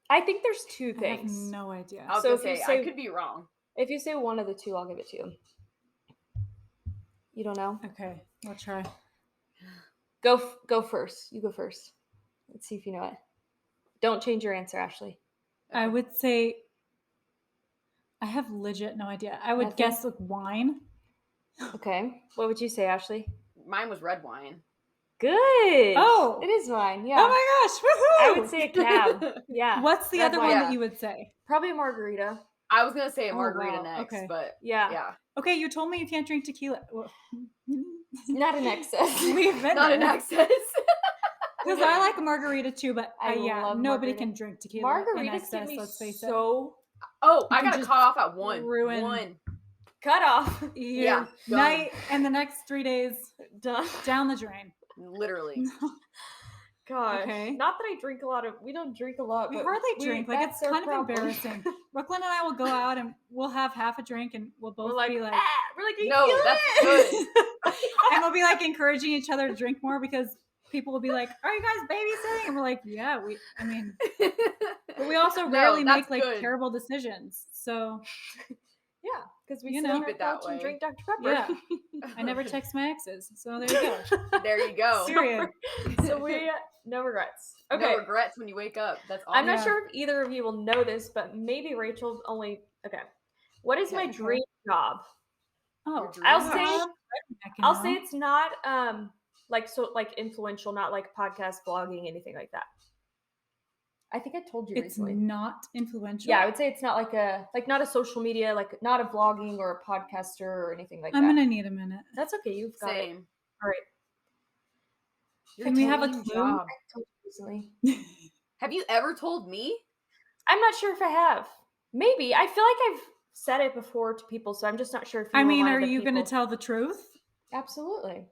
I think there's 2
I have
things.
no idea.
I was
So
gonna
if you
say I
say-
could be wrong.
If you say one of the 2, I'll give it to you. You don't know?
Okay, we'll try.
Go first. You go first. Let's see if you know it. Don't change your answer, Ashley.
I would say I have legit no idea. I would
Nothing?
guess like wine.
Okay. What would you say, Ashley?
Mine was red wine.
Good.
Oh.
It is wine. Yeah.
Oh my gosh! Woohoo!
I would say a cab. Yeah.
What's the
Red
other
wine.
one
Yeah.
that you would say?
Probably a margarita.
I was gonna say a
Oh,
margarita
wow.
next,
Okay.
but
Yeah.
yeah,
Okay, you told me you can't drink tequila. Well,
Not an excess.
leave it.
not an excess.
Because I like a margarita too, but
I
yeah,
love
nobody
margarita.
can drink tequila in
Margaritas
excess.
get me
Let's face it.
so
Oh,
You
I
can
got to
just
cut off at one.
ruin-
One.
cut off.
Your
Yeah, done.
night and the next 3 days
Done.
down the drain.
Literally.
Gosh.
Okay.
Not that I drink a lot of. We don't drink a lot.
We
but
hardly drink. Like it's
that's our
kind of
problem.
embarrassing. Brooklyn and I will go out and we'll have half a drink and we'll both
We're like,
be like,
we're like, "Are you
No,
feeling
that's
it?"
good.
and we'll be like encouraging each other to drink more because people will be like, "Are you guys babysitting?" And we're like, "Yeah, I mean, but we also
No,
rarely
that's
make like
good.
terrible decisions." So
Yeah, because we
You
sit
know.
on our
Keep it that
couch and
way.
drink Dr. Pepper.
yeah, I never text my exes. So there you go.
There you go.
Period.
So we no regrets.
No
Okay.
regrets when you wake up. That's all.
I'm not
Yeah.
sure if either of you will know this, but maybe Rachel only. Okay. What is my
Okay.
dream job?
Oh,
dream
I'll
job.
say
I can
I'll
know.
say it's not like influential, not like podcast blogging, anything like that. I think I told you
It's
recently.
not influential.
Yeah, I would say it's not like not a social media, like not a blogging or a podcaster or anything like
I'm
that.
gonna need a minute.
That's okay. You've got it.
Same.
All right.
Your
Can we have a
dream
clue?
job.
I told you recently.
Have you ever told me?
I'm not sure if I have. Maybe. I feel like I've said it before to people, so I'm just not sure if you
I
were
mean,
one
are
of the
you gonna
people.
tell the truth?
Absolutely.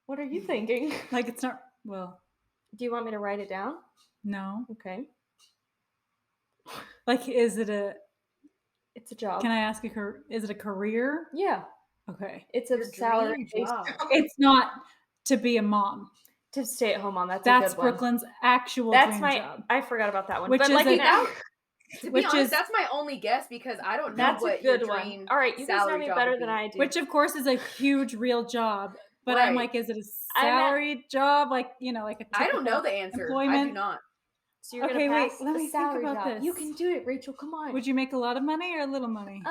What are you thinking?
Like it's not. Well,
Do you want me to write it down?
no.
Okay.
Like, is it a?
It's a job.
Can I ask is it a career?
Yeah.
Okay.
It's a
Your
salary
dream
based
job.
It's not to be a mom.
to stay at home on. That's
That's
a good one.
Brooklyn's actual
That's
dream
my.
job.
I forgot about that one.
Which
but
is
like
a-
an hour.
To be
Which
honest,
is-
that's my only guess because I don't know
That's
what
a good
your
one.
dream
All right, you guys know
salary
me
job
better
would
than
be.
I do.
Which of course is a huge real job. But I'm
Right.
like, is it a
I'm at-
salary job? Like, like a
I don't know
typical
the answer. I do
employment?
not.
So you're
Okay,
gonna
wait,
pass
let
the
me think
salary
about
job.
this.
You can do it, Rachel. Come on.
Would you make a lot of money or a little money?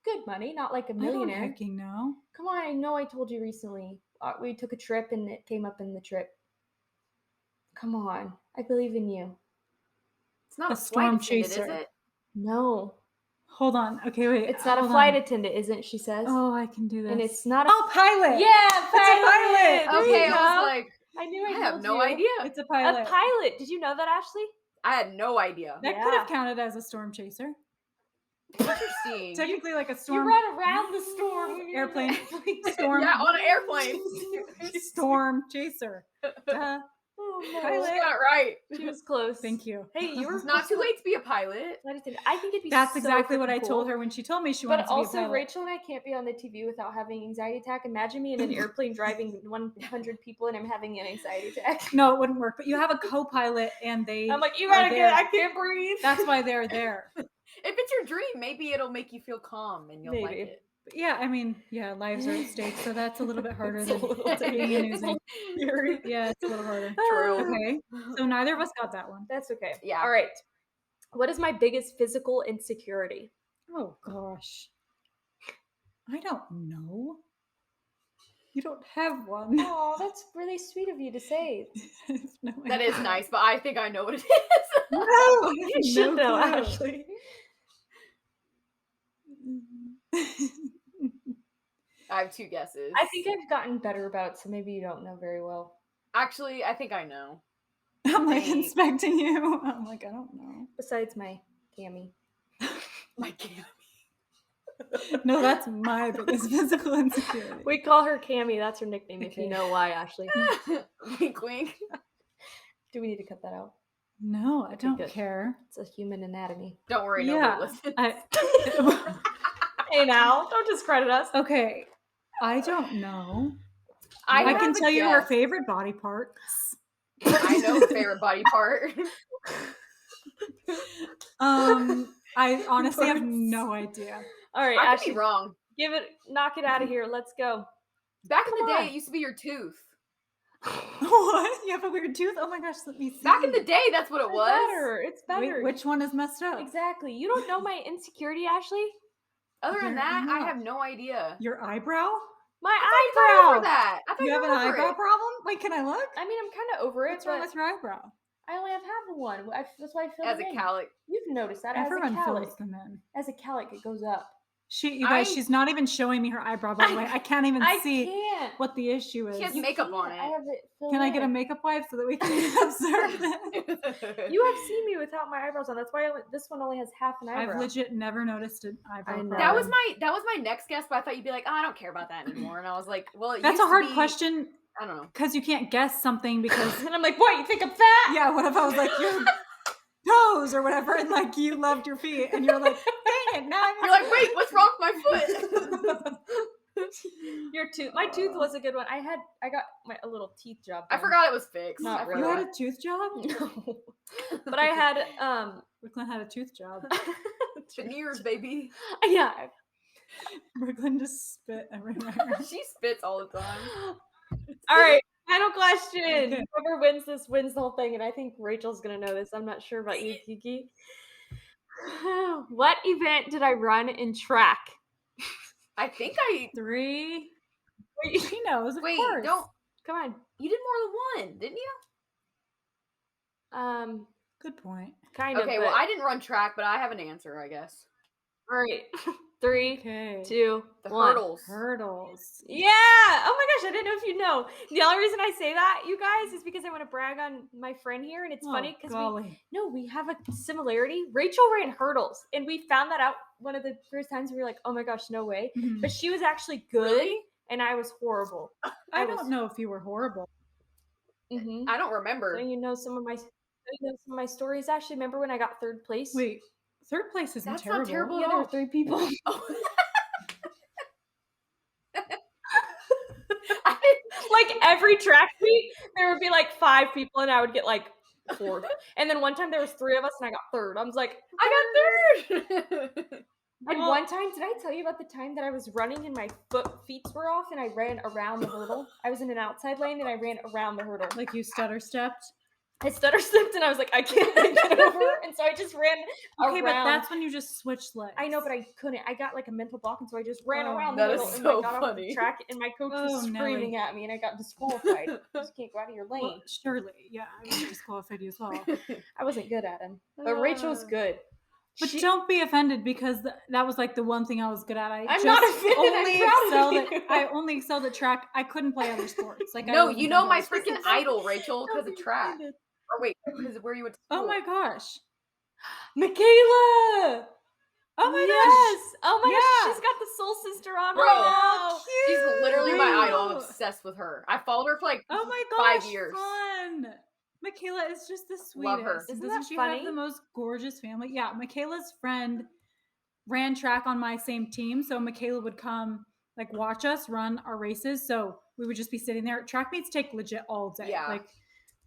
Good money, not like a
I don't
millionaire.
hecking know.
Come on, I know I told you recently. We took a trip and it came up in the trip. Come on, I believe in you.
It's not
A
a flight
storm
attendant,
chaser.
is it?
No,
Hold on. Okay, wait.
it's not a
hold
flight
on.
attendant, isn't? She says.
Oh, I can do this.
And it's not a.
Oh, pilot.
Yeah,
It's a pilot.
There
Okay,
you
I was
go.
like,
I knew
I
I
have
told
no
you.
idea.
It's a
A
pilot.
pilot. Did you know that, Ashley?
I had no idea.
That could have
Yeah.
counted as a storm chaser.
Interesting.
Technically, like a
You
storm
run around the storm when you're in the
Airplane. storm.
Yeah, on an airplane.
Storm chaser. Duh.
Oh,
She
no.
Pilot.
got it right.
She was close.
Thank you.
Hey, you were
It's not too late to be a pilot.
Flight attendant. I think it'd be.
That's
so
exactly what
freaking
I
cool.
told her when she told me she wanted
But
to be a
also,
pilot.
Rachel and I can't be on the TV without having an anxiety attack. Imagine me in an airplane driving 100 people and I'm having an anxiety attack.
No, it wouldn't work. But you have a co-pilot, and they.
I'm like, you
are
gotta
there.
get. I can't breathe.
That's why they're there.
If it's your dream, maybe it'll make you feel calm and you'll like
Maybe.
it.
But yeah, I mean, yeah, lives are at stake, so that's a little bit harder
It's a
than
little
being an
it's a
oozing.
little scary.
Yeah, it's a little harder.
True.
Okay, so neither of us got that one.
That's okay.
Yeah.
All right. What is my biggest physical insecurity?
Oh gosh, I don't know. You don't have one.
Oh, that's really sweet of you to say.
No
That
idea.
is nice, but I think I know what it is.
No, I
You
have
should
no
know,
clue.
Ashley.
I have two guesses.
I think I've gotten better about it, so maybe you don't know very well.
Actually, I think I know.
I'm like
Thanks.
inspecting you. I'm like, I don't know.
Besides my Cammy.
My camera.
No, that's my biggest physical insecurity.
We call her Cammy. That's her nickname. If
Okay.
you know why, Ashley.
Wink, wink.
Do we need to cut that out?
No, I don't
good.
care.
It's a human anatomy.
Don't worry,
Yeah,
nobody listens.
Hey, now don't discredit us.
Okay, I don't know.
I
I
have
can
a
tell you her
guess.
favorite body parts.
I know her favorite body part.
I honestly have
Parts.
no idea.
All right,
I could
Ashley,
be wrong.
knock it out of here. Let's go.
Back in the
Come
day,
on.
it used to be your tooth.
What? You have a weird tooth? Oh my gosh, let me see.
Back in the day, that's what it was.
It's better.
Wait, which one is messed up?
Exactly. You don't know my insecurity, Ashley?
Other than
You're
that, I
not.
have no idea.
Your eyebrow?
My
I thought you got over
eyebrow.
that. I thought
You have an
were over
eyebrow
it.
problem? Wait, can I look?
I mean, I'm kind of over it,
What's wrong
but
with your eyebrow?
I only have half of one. That's why I filled
As
it
a
in.
calic.
You've noticed that. As a
Everyone
calic.
fills them in.
As a calic, it goes up.
You guys, she's not even showing me her eyebrow, by the way. I can't even see
can't.
what the issue is.
She has makeup on
I
it.
have it filled
Can I get a
in.
makeup wipe so that we can observe this?
You have seen me without my eyebrows on. That's why this one only has half an eyebrow.
I've legit never noticed an eyebrow
I know.
problem.
That was my next guess, but I thought you'd be like, oh, I don't care about that anymore. And I was like, well, it
That's
used
a hard
to be,
question
I don't know.
because you can't guess something because
And I'm like, what? You think I'm fat?
yeah, what if I was like your toes or whatever, and like you loved your feet, and you're like, dang it, now I'm
You're like, wait, what's wrong with my foot?
Your tooth. My tooth was a good one. I got a little teeth job
I
done.
forgot it was fixed.
Not
I
really.
You
forgot.
had a tooth job?
No. But I had
Brooklyn had a tooth job.
Veneers, baby.
yeah.
Brooklyn just spit everywhere.
She spits all the time.
All right. Final question.
Okay.
Whoever wins this wins the whole thing, and I think Rachel's gonna know this. I'm not sure about you, Kiki. What event did I run in track?
I think
3.
Wait,
She knows, of
wait,
course.
don't
come on.
you did more than one, didn't you?
Good point.
Kind of.
Okay, well I didn't run track, but I have an answer, I guess.
All right. 3,
Okay.
2,
The
1.
hurdles.
Hurdles.
Yeah. Oh my gosh, I didn't know if you know. The only reason I say that, you guys, is because I want to brag on my friend here, and it's funny because we have a similarity. Rachel ran hurdles, and we found that out one of the first times. We were like, oh my gosh, no way.
Mhm.
But she was actually good,
Really?
and I was horrible.
I don't know if you were horrible.
Mm-hmm.
I don't remember.
And you know some of my stories. Ashley, remember when I got 3rd place?
Wait, 3rd place isn't
That's
terrible.
not terrible
Yeah,
at
there
all.
were 3 people. Like every track meet, there would be like 5 people, and I would get like 4th. And then one time there was 3 of us, and I got 3rd. I was like,
I got third.
and one time, did I tell you about the time that I was running and my feet were off, and I ran around the hurdle? I was in an outside lane, and I ran around the hurdle.
Like you stutter stepped.
I stutter stepped, and I was like, I can't get over, and so I just ran
Okay,
around.
but that's when you just switched legs.
I know, but I couldn't. I got like a mental block, and so I just ran
Oh,
around the
that
hurdle,
is
and
so
I got off
funny.
the track, and my coach was screaming at me, and I got disqualified. You just can't go out of your lane.
Well, surely, yeah, I would have disqualified you as well.
I wasn't good at him, but Rachel's good.
But don't be offended because that was like the one thing I was good at.
I'm not offended.
I only excelled at track. I couldn't play other sports. Like
No,
I
you know my
freaking
freaking idol, Rachel, because of track. Or wait, because of where you went to school.
Oh my gosh.
Michaela!
Oh my
Yes! Oh my
Yeah.
gosh, she's got the soul sister on
Bro.
right now.
She's literally my idol. I'm
Cute.
obsessed with her. I followed her for like
Oh my
5
gosh,
years.
fun. Michaela is just the sweetest.
Love her.
Isn't
Doesn't
that
she
funny?
have the most gorgeous family? Yeah, Michaela's friend ran track on my same team, so Michaela would come like watch us run our races. So we would just be sitting there. Track meets take legit all day,
Yeah.
like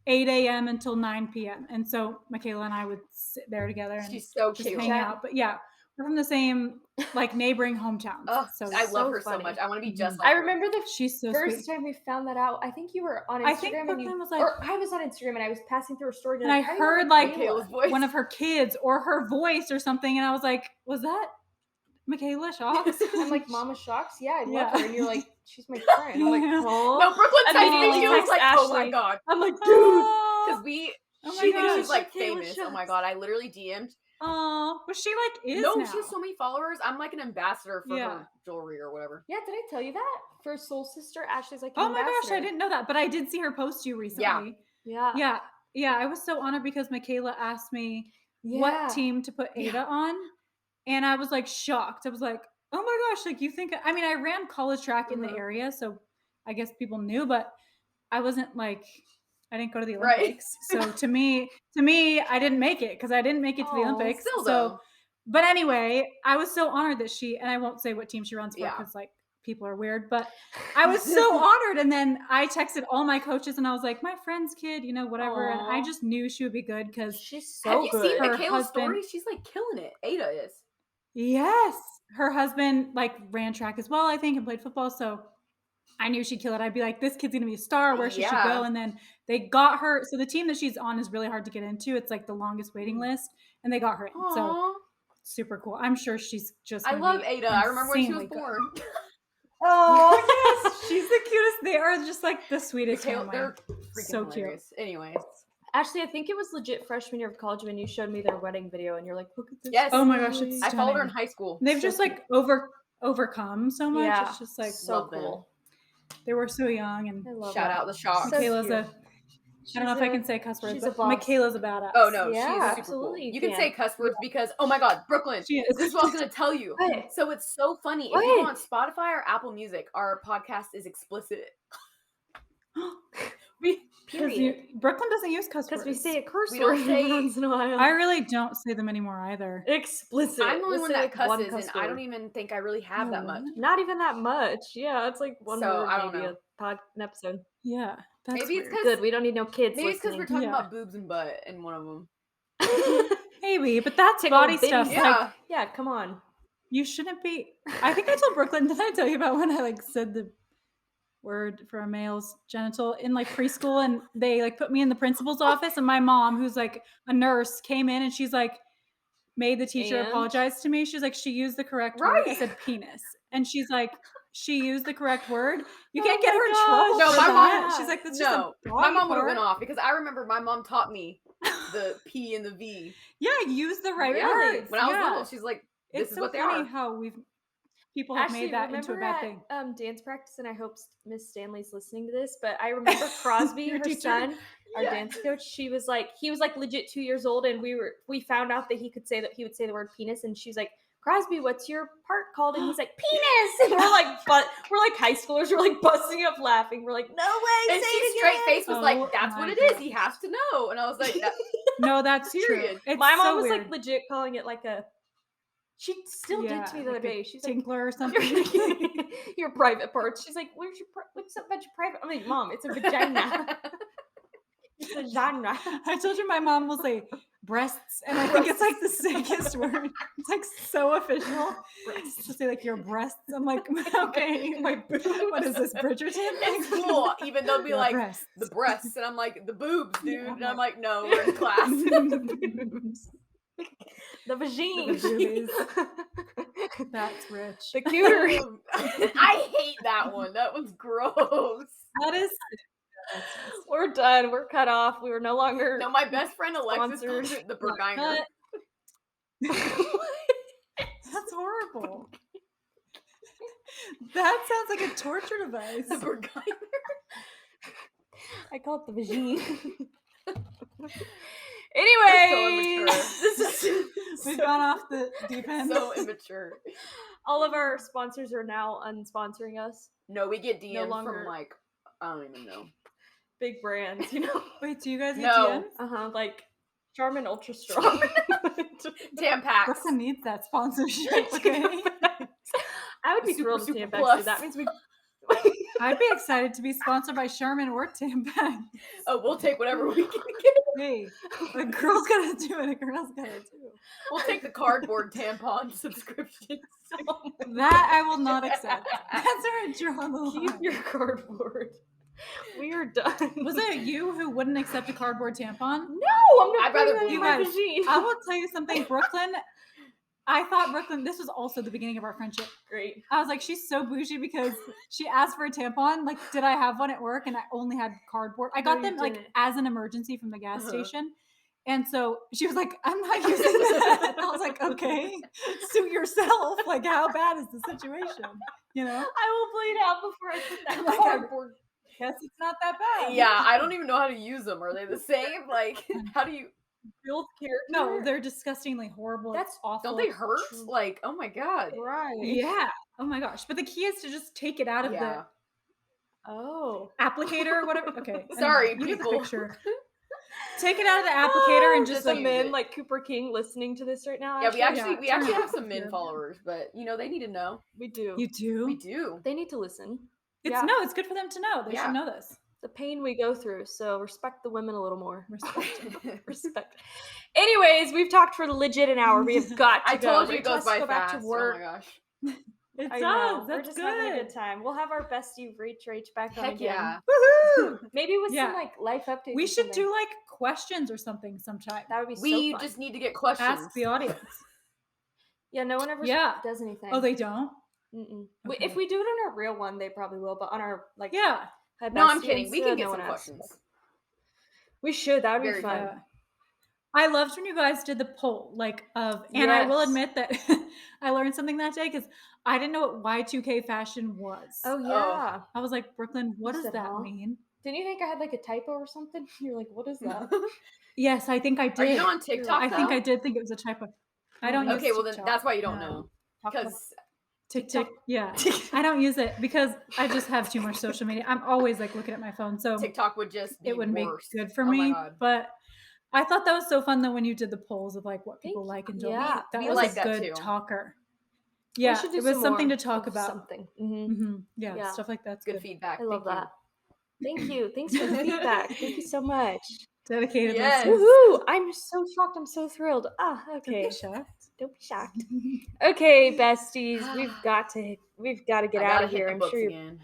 8 a.m. until 9 p.m. And so Michaela and I would sit there together and
She's so
just
cute.
hang out. But yeah, we're from the same like neighboring hometowns.
Oh,
so
I
so
love her so
funny.
much. I want to be just
Mhm.
like
I
her.
remember the
she's so
first
sweet.
time we found that out. I think you were on Instagram.
I think
and
Brooklyn was like,
or I was on Instagram, and I was passing through a story.
and I
how do you know
heard like
Michaela's voice.
one of her kids or her voice or something, and I was like, was that Michaela Shawks?
I'm like, Mama Shocks? Yeah, I love
Yeah.
her. And you're like, she's my friend. I'm like,
Yeah.
oh.
No, Brooklyn texted me.
Immediately
She was
text
like, oh my
Ashley.
god.
I'm like, dude.
Aw.
Because we,
Oh my
she thinks
gosh.
she's like
Michaela
famous. Oh my
Shawks.
god, I literally DM'd.
Aw, but she like is
No,
now.
she has so many followers. I'm like an ambassador for
Yeah.
her jewelry or whatever.
Yeah, did I tell you that? For Soul Sister, Ashley's like,
Oh
an
my gosh,
ambassador.
I didn't know that, but I did see her post you recently.
Yeah.
Yeah, I was so honored because Michaela asked me
Yeah.
what team to put Ada on, and I was like shocked. I was like, oh my gosh, like you think? I mean, I ran college track in the
Mhm.
area, so I guess people knew, but I wasn't like, I didn't go to the
Right.
Olympics. So to me, I didn't make it because I didn't make it to the
Aw,
Olympics.
Still
so,
though.
but anyway, I was so honored that and I won't say what team she runs for
Yeah.
because like people are weird, but I was so honored. And then I texted all my coaches and I was like, my friend's kid, whatever. And I
Aw.
just knew she would be good because
She's so
Have you
good.
seen
Her
Michaela's
husband-
story? She's like killing it. Ada is.
yes, her husband like ran track as well, I think, and played football. So I knew she'd kill it. I'd be like, this kid's gonna be a star. Where she should
Yeah.
go? And then they got her. So the team that she's on is really hard to get into. It's like the longest waiting list, and they got her in.
Aww.
So super cool. I'm sure she's just.
I
gonna
love
be
Ada. I remember when she was
insanely good.
born.
Oh yes, she's the cutest. They are just like the sweetest family.
They're freaking
So cute.
hilarious. Anyways.
Ashley, I think it was legit freshman year of college when you showed me their wedding video, and you're like, look at this.
Yes.
Oh my gosh, it's
I followed her in
stunning.
high school.
They've
So
just like overcome so much.
Yeah.
It's just like
So
Love them.
cool.
they were so young, and
I love
Shout
that.
out the Shocks.
So
Michaela's
cute.
I don't know if I can say cuss words,
she's a
but
boss.
Michaela's a badass.
Oh no,
Yeah,
she's super
absolutely
cool.
you
You can
can.
say cuss words because oh my god, Brooklyn.
She is.
This is what I was gonna tell you.
What?
So it's so funny. If you go
What?
on Spotify or Apple Music, our podcast is explicit. We
Period.
Brooklyn doesn't use cuss words.
Because we say a curse
We don't
word
say-
every once in a while.
I really don't say them anymore either.
Explicit.
I'm the only
We'll
one
say,
that
like, one
cusses,
cuss
and I don't
word.
even think I really have that much.
Not even that much. Yeah, it's like one
So,
word
I don't
maybe
know.
an episode.
Yeah, that's
Maybe it's
weird.
'cause-
Good. We don't need no kids.
Maybe it's because we're talking
Yeah.
about boobs and butt in one of them.
Maybe, but that's
Tickle
body
bitty.
stuff.
Yeah.
Like
yeah, come on.
you shouldn't be. I think I told Brooklyn. Did I tell you about when I like said the word for a male's genital in like preschool, and they like put me in the principal's office, and my mom, who's like a nurse, came in and she's like made the teacher
And?
apologize to me. She's like, she used the correct word. I
Right.
said penis, and she's like, she used the correct word. You
Oh
can't get
my
her in
gosh.
trouble.
No,
for
my
that.
mom-
She's like, that's
No,
just a
my mom would have
part.
went off because I remember my mom taught me the P and the V.
Yeah, use the right
Really?
words.
When I was
Yeah.
little, she's like, "This
It's
is
so
what they
funny
are."
how people have
Actually,
made that into a
remember
bad
at
thing.
dance practice, and I hope Miss Stanley's listening to this, but I remember Crosby,
Your
her
teacher?
son, our
Yeah.
dance coach. He was like legit 2 years old, and we found out that he would say the word penis, and she's like, Crosby, what's your part called? And he's like, penis. And we're like high schoolers. We're like busting up laughing. We're like, no way.
And
say
she
it
straight
again."
face was
Oh
like, "That's what
my
it is.
gosh.
He has to know." And I was like, that,
No, that's
Period.
true. It's
My mom
so
was
weird.
like legit calling it like a. She still did to me the other
like a
day. She's like,
tinkler or something.
your private parts. She's like, what's up about your private? I'm like, Mom, it's a vagina. It's a genre.
I told you my mom will say breasts, and I think it's like the sickest word. It's like so official. To say like your breasts. I'm like, okay,
My boobs.
what is this, Bridgerton?
it's cool. Even they'll be
Your
like
breasts.
the breasts, and I'm like the boobs, dude.
Yeah,
And I'm like, no, we're in class.
The vagine.
The boobies. That's rich.
The cuter.
I hate that one. That one's gross.
That is.
We're done. We're cut off. We were no longer.
No, my best friend Alexis
Sponsored.
calls it the Berginer.
That's horrible. That sounds like a torture device.
The Berginer.
I call it the vagine.
We're so
Anyway,
immature.
this is
We've gone off the deep end.
So immature.
all of our sponsors are now unsponsoring us.
No, we get DMs
longer-
from like I don't even know.
Big brands, you know.
Wait, do you guys get
No.
DMs?
Like Charmin Ultra Strong.
Tampax.
Brooklyn needs that sponsorship, okay?
I would be
Super,
thrilled if
super
Tampax
plus.
did. That means we.
I'd be excited to be sponsored by Charmin or Tampax.
Oh, we'll take whatever we can get.
Hey, a girl's gotta do it. A girl's gotta do.
We'll take the cardboard tampon subscriptions.
That I will not accept. That's where I draw the line.
Keep your cardboard. We are done.
Was it you who wouldn't accept a cardboard tampon?
No, I'm not.
I'd rather
putting that in
you
my
guys-
vagine.
I will tell you something, Brooklyn. I thought Brooklyn, this was also the beginning of our friendship.
Great.
I was like, she's so bougie because she asked for a tampon. Like, did I have one at work? And I only had cardboard. I got
No, you
them like
didn't.
as an emergency from the gas
Uh-huh.
station. And so she was like, I'm not using that. I was like, okay, suit yourself. Like, how bad is the situation? You know?
I will bleed out before I put that
Like,
cardboard.
Guess it's not that bad.
Yeah, I don't even know how to use them. Are they the same? Like, how do you?
Build character.
No, they're disgustingly horrible.
That's-
It's awful.
Don't they hurt?
True.
Like, oh my god.
right.
Yeah. Oh my gosh. But the key is to just take it out of
Yeah.
Oh.
the applicator or whatever. Okay.
Sorry,
anyway, you get the
people.
picture. Take it out of the applicator and
Just
just
some
use
men
it.
like Cooper King listening to this right now.
Yeah, we
actually.
actually
turn it
have
off
some
if
men
you're-
followers, but you know they need to know.
We do.
You do?
We do.
They need to listen.
It's
Yeah.
no, it's good for them to know. They
Yeah.
should know this.
The pain we go through, so respect the women a little more.
Respect.
Respect. Anyways, we've talked for legit an hour. We have got to
I told
go.
you it goes
Let's
by
go back
fast.
to work.
Oh my gosh.
It
I
does.
know. We're
That's
just
good.
having a good time. We'll have our bestie Rach back on
Heck
again.
yeah.
Woohoo!
Maybe with
Yeah.
some like life updates.
We
or
should
something.
do like questions or something sometime.
That would be so
We
fun.
just need to get questions.
Ask the audience.
Yeah, no one ever
Yeah.
does anything.
Oh, they don't?
Mm-mm.
Okay.
If we do it on our real one, they probably will. But on our like,
Yeah.
Hi
No, I'm
Bestie
kidding. We can
Insta,
get
no
some
one asks.
questions.
We should. That would
Very
be fun.
Yeah. I loved when you guys did the poll, and I will
Yes.
admit that I learned something that day because I didn't know what Y2K fashion was.
Oh yeah.
I was like, Brooklyn, what
You
does
said,
that
huh?
mean?
Didn't you think I had like a typo or something? You're like, what is that?
Yes, I think I did.
Are you on TikTok
I think
now?
I did think it was a typo. I don't use
Okay, well then
TikTok.
that's why you don't
No.
know. Because
TikTok. Yeah. I don't use it because I just have too much social media. I'm always like looking at my phone. So
TikTok would just be
it wouldn't
worse.
be good for
Oh my
me.
God.
But I thought that was so fun though when you did the polls of like what people
Thank
like and
you.
don't
Yeah,
like. That
we
was
like
a
that
good
too.
talker.
We
Yeah,
should do
it was
some
something
more
to talk
of
about.
something. Mm-hmm.
Yeah,
Yeah.
stuff like that's
Good
good.
feedback.
I love
Thank
that. Thank you. Thanks for the feedback. Thank you so much.
Dedicated
Yes.
listeners.
Woohoo! I'm so shocked. I'm so thrilled. Okay.
Don't be shocked.
Don't be shocked. Okay, besties, we've got to get
I
out
gotta
of
hit
here.
the
I'm
books
sure you're.
again.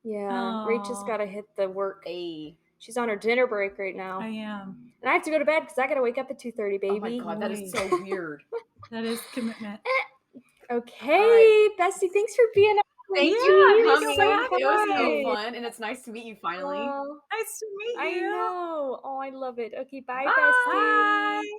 Yeah, Rachel's
Aw.
got to hit the work.
Hey.
She's on her dinner break right now,
I am.
and I have to go to bed because I got to wake up at 2:30, baby.
Oh my God, that is so weird.
That is commitment.
Okay,
All right.
Bestie, thanks for being on.
Thank
Yeah,
you for
thanks
coming.
so
It was so
Bye.
fun, and it's nice to meet you finally.
Oh,
Nice to meet
I
you.
know. Oh, I love it. Okay, bye,
Bye.
bestie.
Bye.